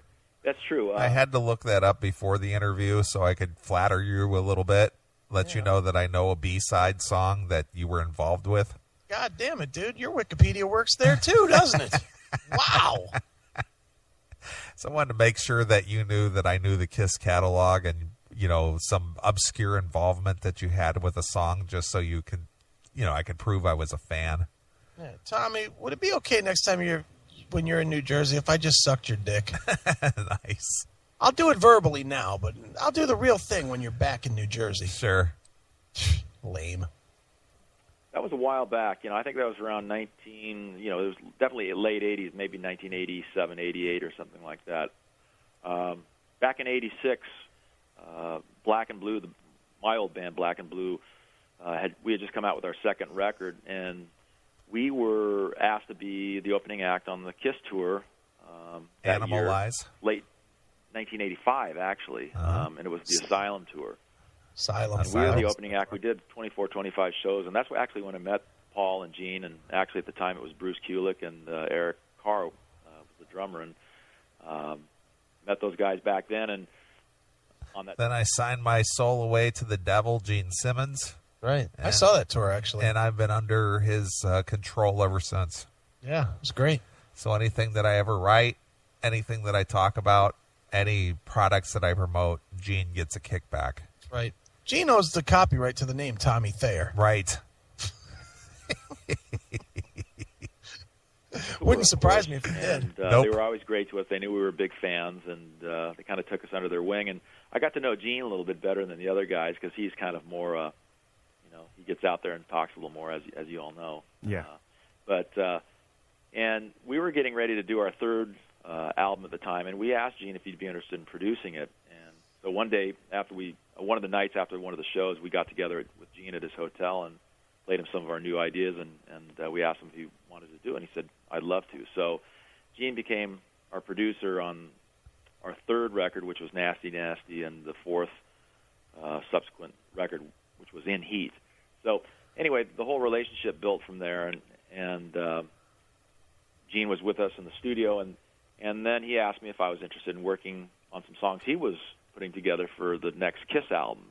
That's true. I had to look that up before the interview so I could flatter you a little bit, let you know that I know a B-side song that you were involved with. God damn it, dude. Your Wikipedia works there too, doesn't it? Wow. So I wanted to make sure that you knew that I knew the Kiss catalog and, some obscure involvement that you had with a song just so you could, I could prove I was a fan. Yeah, Tommy, would it be okay next time when you're in New Jersey if I just sucked your dick? Nice. I'll do it verbally now, but I'll do the real thing when you're back in New Jersey. Sure. Lame. That was a while back. I think that was around it was definitely late 80s, maybe 1987, 88 or something like that. Back in 86, Black and Blue, my old band Black and Blue, we had just come out with our second record, and we were asked to be the opening act on the Kiss tour that Animal year, Lies? late 1985, actually, and it was the Asylum tour. Asylum. And we were the opening act. We did 24, 25 shows, and that's actually when I met Paul and Gene, and actually at the time it was Bruce Kulick and Eric Carr was the drummer, and met those guys back then. And on that, Then I signed my soul away to the devil, Gene Simmons. Right. I saw that tour, actually. And I've been under his control ever since. Yeah, it was great. So anything that I ever write, anything that I talk about, any products that I promote, Gene gets a kickback. Right. Gene owns the copyright to the name Tommy Thayer. Right. Wouldn't surprise me if he did. And Nope. they were always great to us. They knew we were big fans, and they kind of took us under their wing. And I got to know Gene a little bit better than the other guys because he's kind of more, he gets out there and talks a little more, as you all know. Yeah. And we were getting ready to do our third album at the time, and we asked Gene if he'd be interested in producing it. And so one day one of the nights after one of the shows, we got together with Gene at his hotel and played him some of our new ideas, and we asked him if he wanted to do it, and he said, I'd love to. So Gene became our producer on our third record, which was Nasty Nasty, and the fourth subsequent record, which was In Heat. So anyway, the whole relationship built from there, and Gene was with us in the studio, and then he asked me if I was interested in working on some songs he was putting together for the next Kiss album.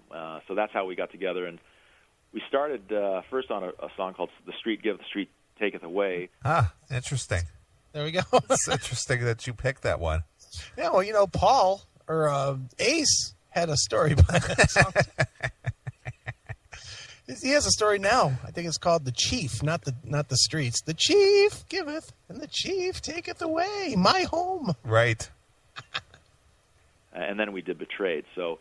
So that's how we got together, and we started first on a song called The Street Giveth, the Street Taketh Away. Ah, interesting. There we go. It's interesting that you picked that one. Yeah, well, Paul, or Ace, had a story behind that song. He has a story now. I think it's called The Chief, not the Streets. The Chief giveth, and the Chief taketh away my home. Right. And then we did Betrayed. So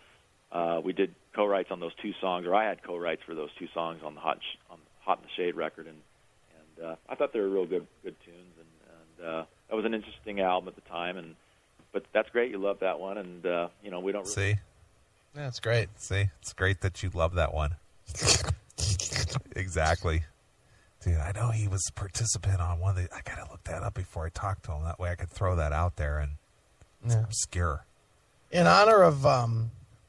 we did co-writes on those two songs, or I had co-writes for those two songs on the Hot in the Shade record, and I thought they were real good tunes, and that was an interesting album at the time. But that's great. You love that one, and we don't really... See? Yeah, that's great. See? It's great that you love that one. Exactly. Dude, I know he was a participant on one of the... I got to look that up before I talk to him. That way I could throw that out there, and it's obscure. In honor of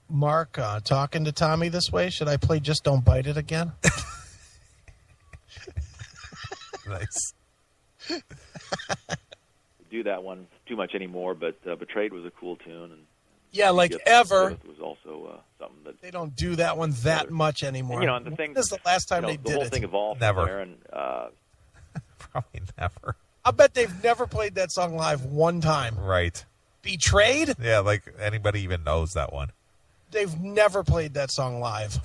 Mark talking to Tommy this way, should I play Just Don't Bite It again? Nice. do that one too much anymore, but Betrayed was a cool tune, and Yeah, like Gift Ever. was also something that They don't do that one that much anymore. And, and the thing, when is the last time they the did whole it? thing evolved Never. from there, and Probably never. I bet they've never played that song live one time. Right. Betrayed? Yeah, like anybody even knows that one. They've never played that song live.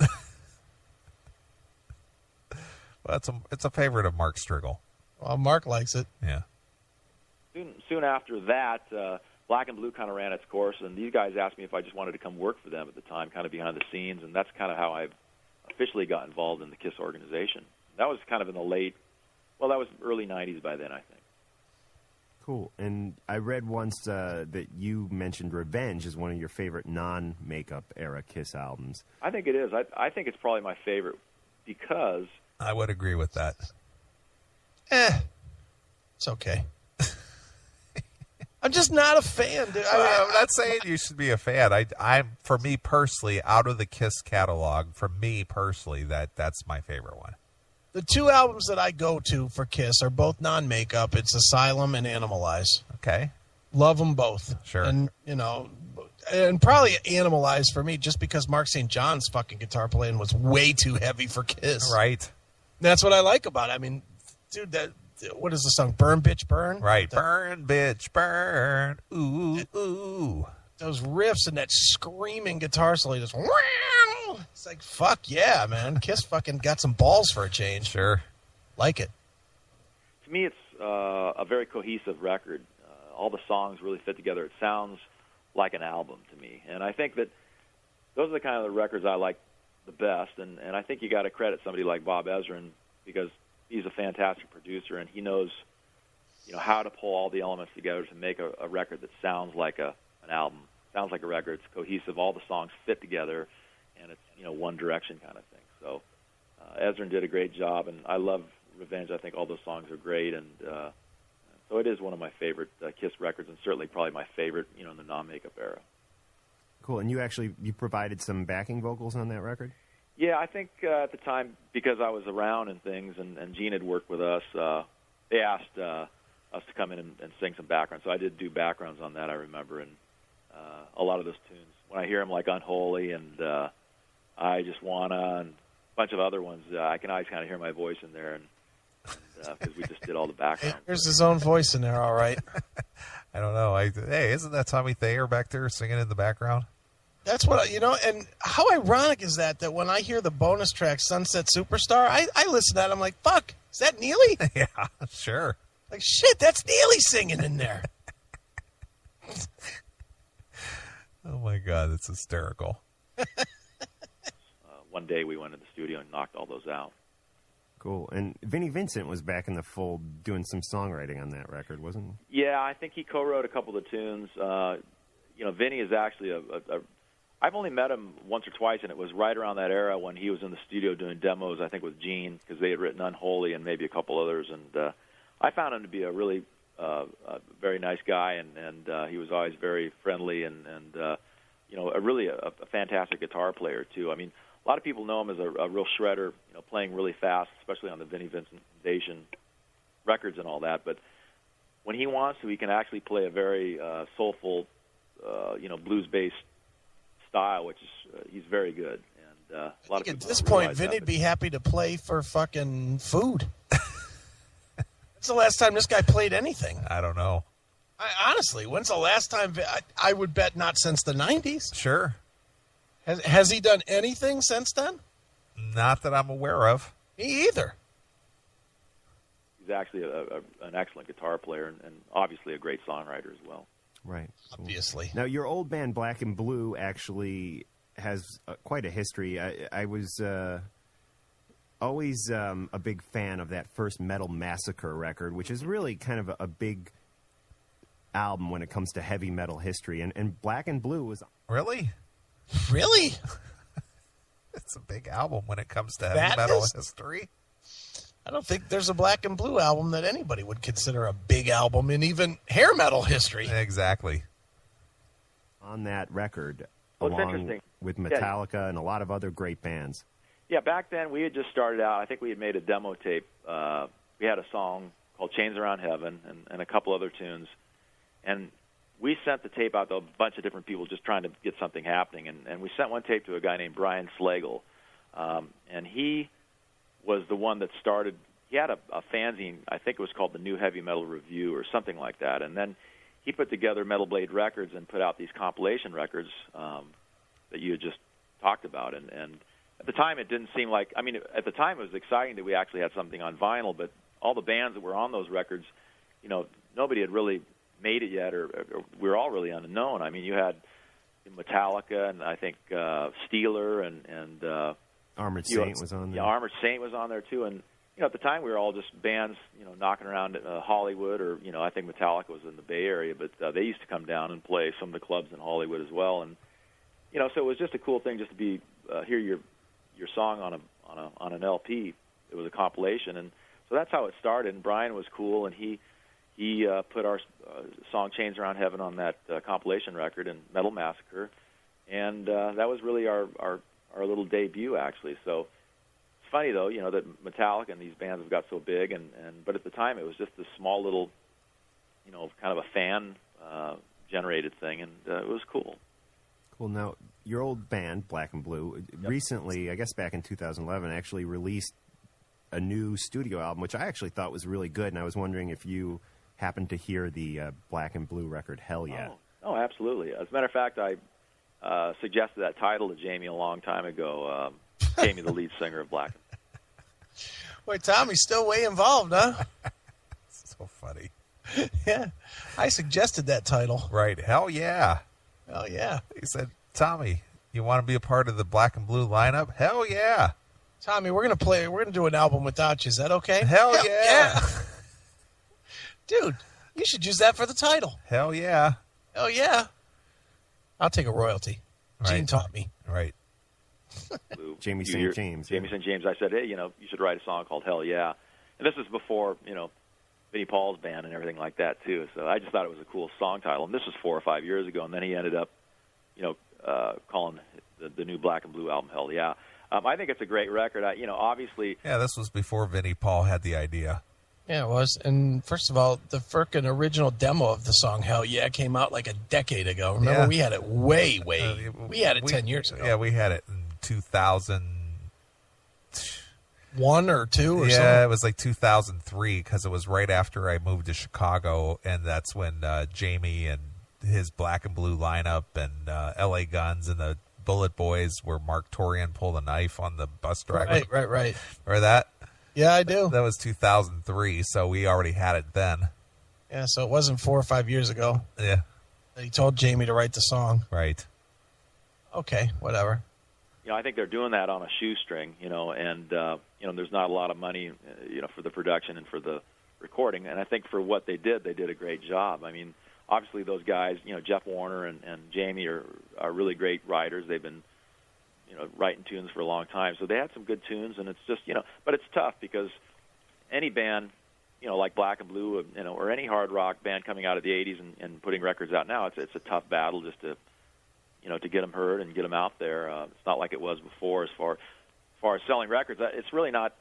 Well, it's a favorite of Mark Striegel. Well, Mark likes it. Yeah. soon after that, Black and Blue kind of ran its course, and these guys asked me if I just wanted to come work for them at the time, kind of behind the scenes, and that's kind of how I officially got involved in the KISS organization. That was kind of in the that was early 90s by then, I think. Cool. And I read once that you mentioned Revenge as one of your favorite non-makeup era KISS albums. I think it is. I think it's probably my favorite because... I would agree with that. It's okay. I'm just not a fan, dude. I'm not saying you should be a fan. I'm for me personally, out of the KISS catalog, for me personally, that's my favorite one. The two albums that I go to for KISS are both non-makeup. It's Asylum and Animalize. Okay. Love them both. Sure. And, and probably Animalize for me just because Mark St. John's fucking guitar playing was way too heavy for KISS. Right. That's what I like about it. I mean, dude, what is the song? Burn, Bitch, Burn? Right. Burn, bitch, burn. Ooh, ooh. Those riffs and that screaming guitar solo just... It's like, fuck yeah, man. KISS fucking got some balls for a change. Sure. Like it. To me, it's a very cohesive record. All the songs really fit together. It sounds like an album to me. And I think that those are the kind of the records I like the best. And I think you got to credit somebody like Bob Ezrin because he's a fantastic producer and he knows, how to pull all the elements together to make a record that sounds like an album. Sounds like a record. It's cohesive. All the songs fit together. And it's, one direction kind of thing. So Ezrin did a great job, and I love Revenge. I think all those songs are great, and so it is one of my favorite KISS records, and certainly probably my favorite, in the non-makeup era. Cool. And you provided some backing vocals on that record? Yeah, I think at the time, because I was around and things, and Gene had worked with us, they asked us to come in and sing some backgrounds. So I did do backgrounds on that, I remember, and a lot of those tunes. When I hear them, like Unholy and I Just Wanna and a bunch of other ones, I can always kind of hear my voice in there, and because we just did all the background. There's his own voice in there, all right. I don't know. Hey, isn't that Tommy Thayer back there singing in the background? That's what, and how ironic is that when I hear the bonus track, Sunset Superstar, I listen to that, I'm like, fuck, is that Neeley? Yeah, sure. Like, shit, that's Neeley singing in there. Oh, my God, that's hysterical. One day we went in the studio and knocked all those out. Cool. And Vinnie Vincent was back in the fold doing some songwriting on that record, wasn't he? Yeah, I think he co-wrote a couple of the tunes. Vinnie is actually I've only met him once or twice, and it was right around that era when he was in the studio doing demos, I think, with Gene, because they had written Unholy and maybe a couple others. And I found him to be a really very nice guy, and he was always very friendly and really a fantastic guitar player, too. I mean, a lot of people know him as a real shredder, playing really fast, especially on the Vinnie Vincent Foundation records and all that. But when he wants to, he can actually play a very soulful, blues-based style, which is he's very good. And a lot of at people this don't point, realize that, Vinny'd be happy to play for fucking food. When's the last time this guy played anything? I don't know. Honestly, when's the last time? I would bet not since the 90s. Sure. Has he done anything since then? Not that I'm aware of. Me either. He's actually an excellent guitar player and obviously a great songwriter as well. Right. Obviously. Now, your old band, Black and Blue, actually has quite a history. I was always a big fan of that first Metal Massacre record, which is really kind of a big album when it comes to heavy metal history. And Black and Blue was... Really? Really? It's a big album when it comes to heavy metal history. I don't think there's a Black and Blue album that anybody would consider a big album in even hair metal history. Exactly. On that record, Well, it's along interesting. with Metallica and a lot of other great bands. Yeah, back then we had just started out. I think we had made a demo tape. We had a song called Chains Around Heaven and a couple other tunes. And we sent the tape out to a bunch of different people just trying to get something happening. And we sent one tape to a guy named Brian Slagle. And he was the one that started. He had a fanzine, I think it was called the New Heavy Metal Review or something like that. And then he put together Metal Blade Records and put out these compilation records that you had just talked about. And at the time, it didn't seem like, I mean, at the time it was exciting that we actually had something on vinyl, but all the bands that were on those records, you know, nobody had really made it yet, or we were all really unknown. I mean, you had Metallica and I think Steeler and Armored Saint was on there. Yeah, Armored Saint was on there too. And you know, at the time we were all just bands, you know, knocking around Hollywood, or you know, I think Metallica was in the Bay Area, but they used to come down and play some of the clubs in Hollywood as well. And you know, so it was just a cool thing just to be hear your song on an LP. It was a compilation, and so that's how it started. And Brian was cool, and he put our song "Chains Around Heaven" on that compilation record, and Metal Massacre, and that was really our little debut, actually. So it's funny though, you know, that Metallica and these bands have got so big, but at the time it was just this small little, you know, kind of a fan generated thing, and it was cool. Cool. Now, your old band, Black and Blue, recently, I guess back in 2011, actually released a new studio album, which I actually thought was really good, and I was wondering if you happened to hear the Black and Blue record, Hell Yeah. Oh, absolutely. As a matter of fact, I suggested that title to Jamie a long time ago, Jamie, the lead singer of Black. Boy, Tommy's still way involved, huh? So funny. Yeah. I suggested that title. Right. Hell yeah. Oh, yeah. He said, Tommy, you want to be a part of the Black and Blue lineup? Hell yeah. Tommy, we're gonna do an album without you. Is that okay? Hell yeah. Dude, you should use that for the title. Hell yeah. Hell yeah. I'll take a royalty. Right. Gene taught me. Right. Jamie St. James. Jamie St. James. I said, hey, you know, you should write a song called Hell Yeah. And this is before, you know, Vinnie Paul's band and everything like that, too. So I just thought it was a cool song title. And this was 4 or 5 years ago. And then he ended up, you know, calling the new Black and Blue album Hell Yeah. I think it's a great record. You know, obviously. Yeah, this was before Vinnie Paul had the idea. Yeah, it was. And first of all, the frickin' original demo of the song Hell Yeah came out like a decade ago. Remember, we had it way. We had it 10 years ago. Yeah, we had it in 2000. 1 or 2 or something. Yeah, it was like 2003 because it was right after I moved to Chicago, and that's when Jamie and his Black and Blue lineup and L.A. Guns and the Bullet Boys, where Mark Torian pulled a knife on the bus driver. Right. Remember that? Yeah, I do. That was 2003, so we already had it then. Yeah, so it wasn't 4 or 5 years ago. Yeah. He told Jamie to write the song. Right. Okay, whatever. You know, I think they're doing that on a shoestring, you know, and, you know, there's not a lot of money, you know, for the production and for the recording. And I think for what they did a great job. I mean, obviously those guys, you know, Jeff Warner and Jamie are really great writers. They've been, you know, writing tunes for a long time. So they had some good tunes, and it's just, you know, but it's tough because any band, you know, like Black and Blue, you know, or any hard rock band coming out of the 80s and putting records out now, it's a tough battle just to, you know, to get them heard and get them out there. It's not like it was before as far as selling records. It's really not,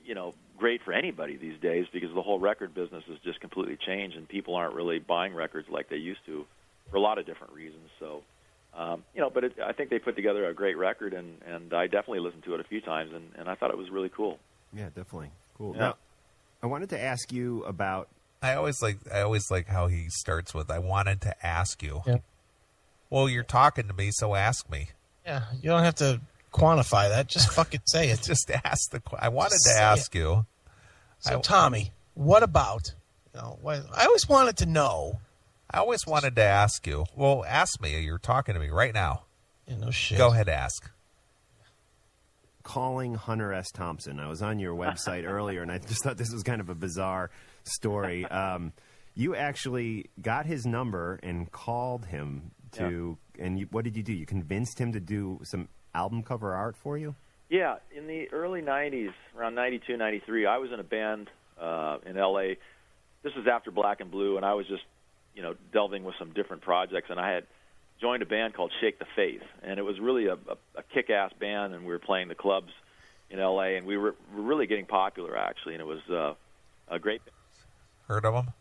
you know, great for anybody these days because the whole record business has just completely changed, and people aren't really buying records like they used to for a lot of different reasons. So, you know, but I think they put together a great record, and I definitely listened to it a few times, and I thought it was really cool. Yeah, definitely. Cool. Yeah. Now, I wanted to ask you about... I always like how he starts with, I wanted to ask you. Yeah. Well, you're talking to me, so ask me. Yeah, you don't have to quantify that. Just fucking say it. Just ask I wanted to ask you. So, Tommy, what about, you know, I always wanted to know. I always wanted to ask you. Well, ask me. You're talking to me right now. Yeah, no shit. Go ahead, ask. Calling Hunter S. Thompson. I was on your website earlier, and I just thought this was kind of a bizarre story. You actually got his number and called him to, and what did you do? You convinced him to do some album cover art for you? Yeah, in the early 90s, around 92, 93, I was in a band in L.A. This was after Black and Blue, and I was just, you know, delving with some different projects, and I had joined a band called Shake the Faith, and it was really a kick-ass band, and we were playing the clubs in L.A., and we were really getting popular, actually, and it was a great band. Heard of them?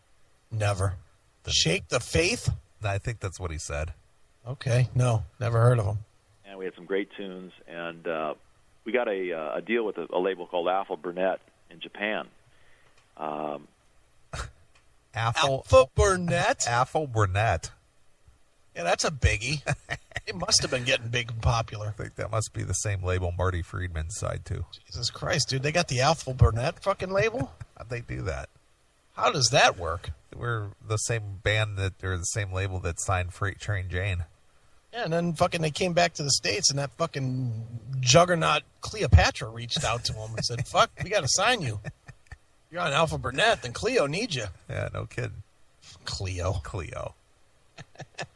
Never. Shake the Faith? I think that's what he said. Okay, no, never heard of them. And we had some great tunes, and we got a deal with a label called Alpha Burnett in Japan. Alpha Burnett? Alpha Burnett. Yeah, that's a biggie. It must have been getting big and popular. I think that must be the same label Marty Friedman's side, too. Jesus Christ, dude. They got the Alpha Burnett fucking label? How'd they do that? How does that work? We're the same band or the same label that signed Freight Train Jane. Yeah, and then fucking they came back to the States, and that fucking juggernaut Cleopatra reached out to them and said, fuck, we got to sign you. You're on Alpha Burnett, then Cleo needs you. Yeah, no kidding. Cleo.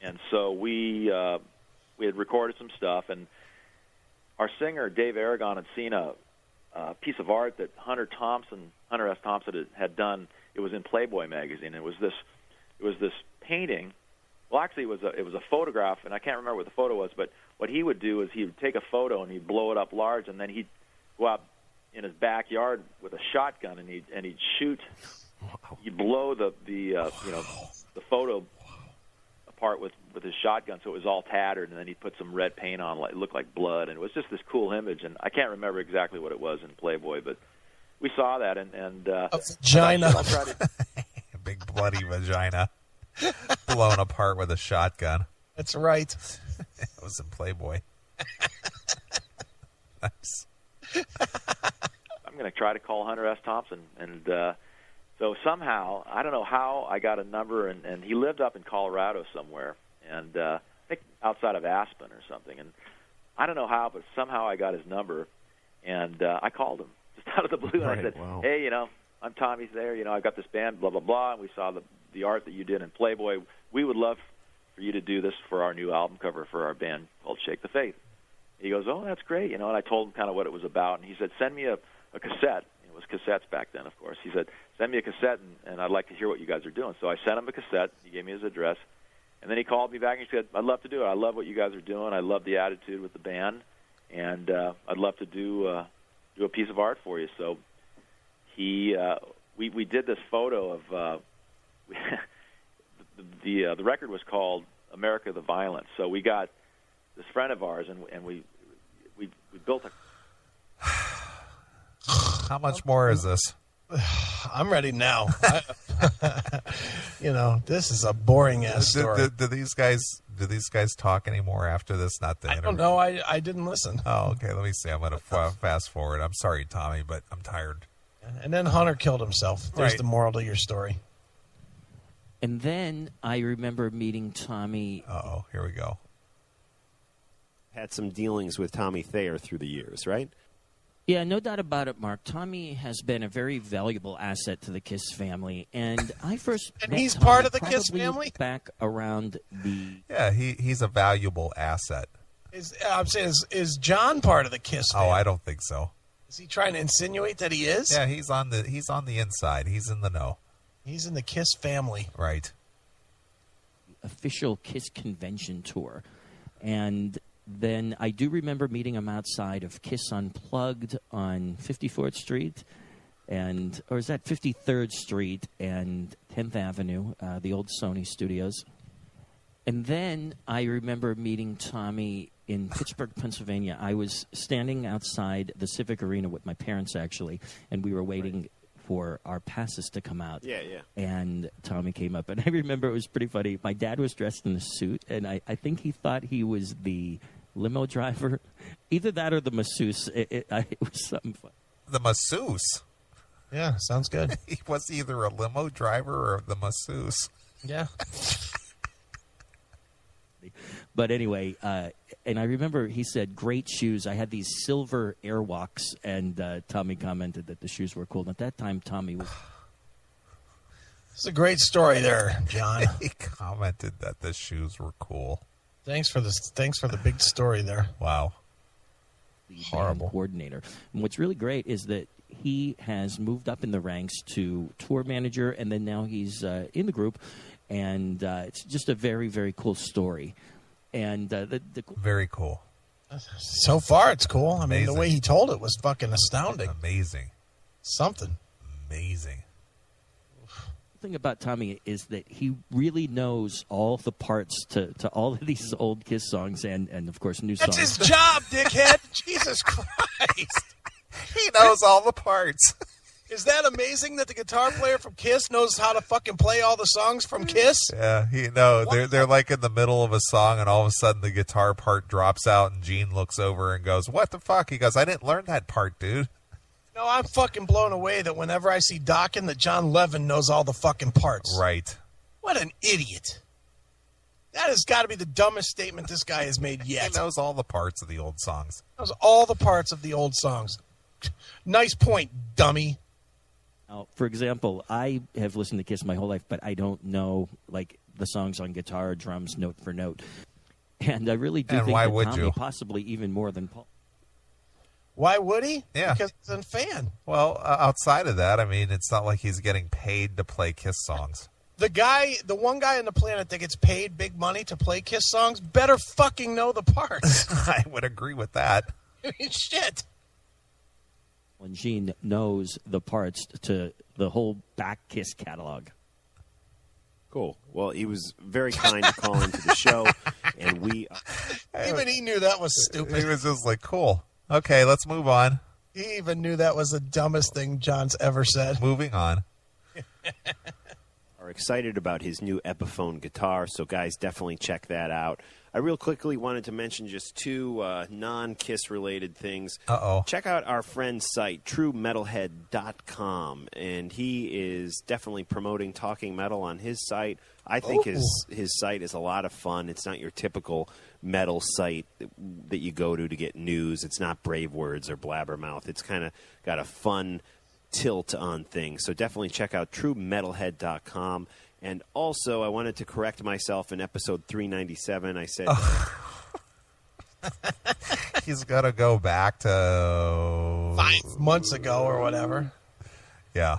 And so we had recorded some stuff, and our singer Dave Aragon had seen a piece of art that Hunter S. Thompson had done. It was in Playboy magazine. It was this painting. Well, actually, it was a photograph, and I can't remember what the photo was. But what he would do is he would take a photo and he'd blow it up large, and then he'd go out in his backyard with a shotgun and he'd shoot. He'd blow the photo apart with his shotgun, so it was all tattered, and then he'd put some red paint on, it looked like blood, and it was just this cool image. And I can't remember exactly what it was in Playboy, but we saw that, and a vagina, a big bloody vagina, blown apart with a shotgun. That's right. It was in Playboy. Nice. I'm going to try to call Hunter S. Thompson, and so somehow, I don't know how, I got a number, and he lived up in Colorado somewhere, and I think outside of Aspen or something. And I don't know how, but somehow I got his number, and I called him just out of the blue, and I said, wow. Hey, I'm Tommy Thayer, I got this band, blah, blah, blah, and we saw the art that you did in Playboy. We would love for you to do this for our new album cover for our band called Shake the Faith. He goes, oh, that's great, and I told him kind of what it was about, and he said, send me a cassette. It was cassettes back then, of course. He said, send me a cassette, and I'd like to hear what you guys are doing. So I sent him a cassette. He gave me his address. And then he called me back and he said, I'd love to do it. I love what you guys are doing. I love the attitude with the band. And I'd love to do a piece of art for you. So we did this photo of the record was called America the Violent. So we got this friend of ours, and we built a... How much more is this? I'm ready now. This is a boring ass story. Do these guys talk anymore after this? Not the interview. I don't know. I didn't listen. Oh, okay. Let me see. I'm going to fast forward. I'm sorry, Tommy, but I'm tired. And then Hunter killed himself. There's Right. the moral to your story. And then I remember meeting Tommy. Uh-oh, here we go. Had some dealings with Tommy Thayer through the years, right? Yeah, no doubt about it, Mark. Tommy has been a very valuable asset to the Kiss family, and I first And met he's Tommy part of the Kiss probably family? back around the... Yeah, he's a valuable asset. I'm saying, is John part of the Kiss family? Oh, I don't think so. Is he trying to insinuate that he is? Yeah, he's on the inside. He's in the know. He's in the Kiss family. Right. official Kiss convention tour, and then I do remember meeting him outside of Kiss Unplugged on 54th Street, or is that 53rd Street and 10th Avenue, the old Sony studios. And then I remember meeting Tommy in Pittsburgh, Pennsylvania. I was standing outside the Civic Arena with my parents, actually, and we were waiting for our passes to come out. Yeah. And Tommy came up, and I remember it was pretty funny. My dad was dressed in a suit, and I think he thought he was the limo driver. Either that or the masseuse. It was something fun. The masseuse? Yeah, sounds good. He was either a limo driver or the masseuse. Yeah. But anyway, and I remember he said, great shoes. I had these silver Airwalks, and Tommy commented that the shoes were cool. And at that time, Tommy was... It's a great story there, John. He commented that the shoes were cool. Thanks for the big story there. Wow. the Horrible band coordinator. And what's really great is that he has moved up in the ranks to tour manager, and then now he's in the group. And it's just a very, very cool story. And very cool. So far, it's cool. I mean, Amazing. the way he told it was fucking astounding. Amazing. Something. Amazing. thing about Tommy is that he really knows all the parts to all of these old Kiss songs and of course, new songs. That's his job, dickhead. Jesus Christ. He knows all the parts. Is that amazing that the guitar player from Kiss knows how to fucking play all the songs from Kiss? Yeah, they're like in the middle of a song, and all of a sudden the guitar part drops out, and Gene looks over and goes, "What the fuck?" He goes, "I didn't learn that part, dude." No, I'm fucking blown away that whenever I see Dokken, that John Levin knows all the fucking parts. Right. What an idiot. That has got to be the dumbest statement this guy has made yet. He knows all the parts of the old songs. Knows all the parts of the old songs. Nice point, dummy. Now, for example, I have listened to Kiss my whole life, but I don't know like the songs on guitar, drums, note for note. And I really do think that Tommy, possibly even more than Paul. Why would he? Yeah. Because he's a fan. Well, outside of that, I mean, it's not like he's getting paid to play Kiss songs. The one guy on the planet that gets paid big money to play Kiss songs better fucking know the parts. I would agree with that. I mean, shit. When Gene knows the parts to the whole back Kiss catalog. Cool. Well, he was very kind to call into the show, and we... Even he knew that was stupid. He was just like, cool. Okay, let's move on. He even knew that was the dumbest thing John's ever said. Moving on. Are excited about his new Epiphone guitar, so guys, definitely check that out. I real quickly wanted to mention just two non-Kiss related things. Uh-oh. Check out our friend's site, truemetalhead.com, and he is definitely promoting Talking Metal on his site. I think his site is a lot of fun. It's not your typical metal site that you go to get news. It's not Brave Words or Blabbermouth. It's kind of got a fun tilt on things. So definitely check out truemetalhead.com. And also, I wanted to correct myself in episode 397. I said... He's got to go back to... 5 months ago or whatever. Yeah.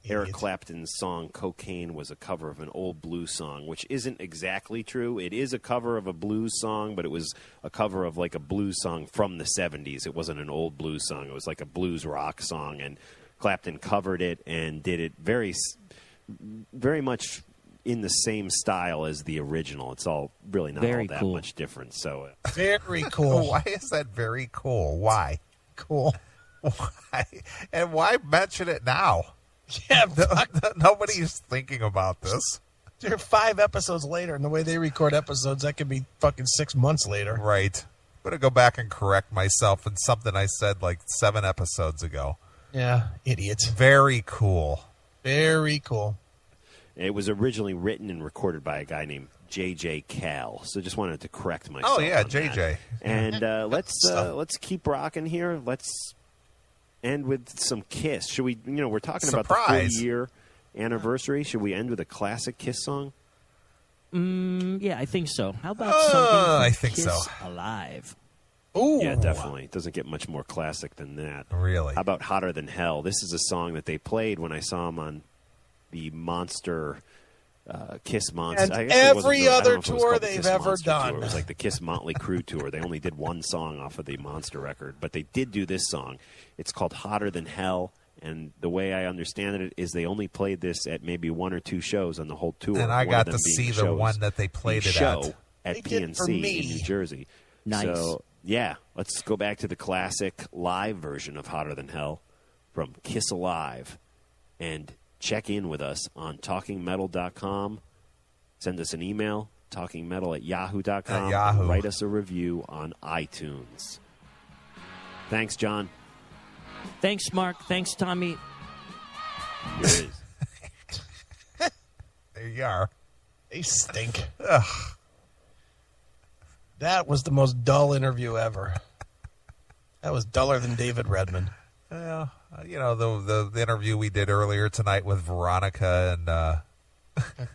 Eric Clapton's song Cocaine was a cover of an old blues song, which isn't exactly true. It is a cover of a blues song, but it was a cover of like a blues song from the 70s. It wasn't an old blues song. It was like a blues rock song, and Clapton covered it and did it very, very much in the same style as the original. It's all really not all that much different. So very cool. Why is that very cool? Why? Cool. Why? And why mention it now? Yeah, nobody's thinking about this. They're 5 episodes later, and the way they record episodes, that could be fucking 6 months later. Right. I'm going to go back and correct myself in something I said like 7 episodes ago. Yeah, idiots. Very cool. Very cool. It was originally written and recorded by a guy named J.J. Cal, so just wanted to correct myself. Oh, yeah, on J.J. that. And let's keep rocking here. Let's end with some Kiss. Should we, we're talking about the 40-year anniversary. Should we end with a classic Kiss song? Yeah, I think so. How about something from Kiss so. Alive? Ooh. Yeah, definitely. It doesn't get much more classic than that. Really? How about Hotter Than Hell? This is a song that they played when I saw them on the Monster, Kiss Monster. And every other tour they've ever done. It was like the Kiss Motley Crue tour. They only did one song off of the Monster record, but they did do this song. It's called Hotter Than Hell, and the way I understand it is they only played this at maybe 1 or 2 shows on the whole tour. And I got to see the one that they played it at PNC in New Jersey. Nice. So, yeah, let's go back to the classic live version of Hotter Than Hell from Kiss Alive. And check in with us on talkingmetal.com. Send us an email, talkingmetal@yahoo.com. Yahoo. Write us a review on iTunes. Thanks, John. Thanks, Mark. Thanks, Tommy. Here it is. There you are. They stink. Ugh. That was the most dull interview ever. That was duller than David Redman. Well, the interview we did earlier tonight with Veronica and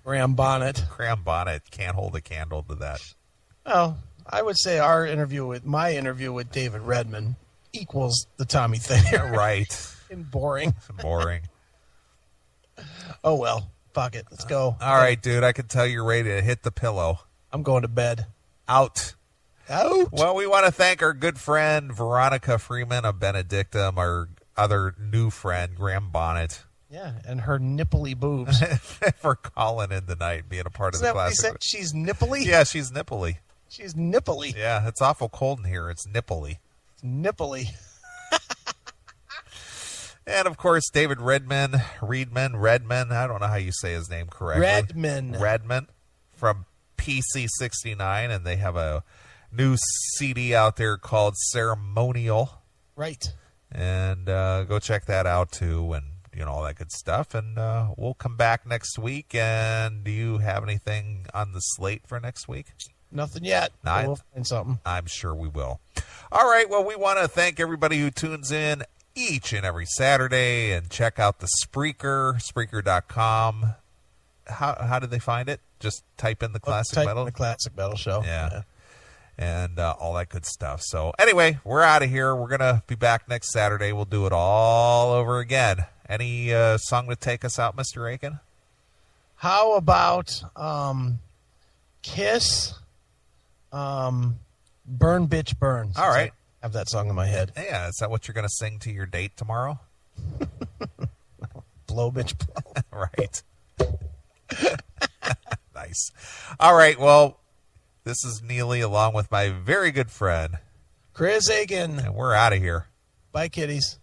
Graham Bonnet. Graham Bonnet can't hold a candle to that. Well, I would say my interview with David Redman equals the Tommy Thayer. Right. And boring. Boring. Oh, well. Fuck it. Let's go. All right, dude. I can tell you're ready to hit the pillow. I'm going to bed. Out. Out. Well, we want to thank our good friend Veronica Freeman of Benedictum, our other new friend, Graham Bonnet, Yeah, and her nipply boobs. for calling in tonight and being a part Isn't of the that what he classic. said? She's nipply? Yeah, she's nipply. She's nipply. Yeah, it's awful cold in here. It's nipply. Nipply. And, of course, David Redman, I don't know how you say his name correctly. Redman from PC69, and they have a new CD out there called Ceremonial. Right. And go check that out, too, and, all that good stuff. And we'll come back next week. And do you have anything on the slate for next week? Nothing yet. We'll find something. I'm sure we will. All right, well, we want to thank everybody who tunes in each and every Saturday, and check out the Spreaker.com. How did they find it? Just type in the Classic Metal? The Classic Metal Show. Yeah. And all that good stuff. So anyway, we're out of here. We're going to be back next Saturday. We'll do it all over again. Any song to take us out, Mr. Aiken? How about Kiss, Burn Bitch Burn? All right. I have that song in my head. Yeah, is that what you're going to sing to your date tomorrow? Blow Bitch Blow. Right. Nice. All right, well, this is Neeley along with my very good friend Chris Aiken. And we're out of here. Bye, kiddies.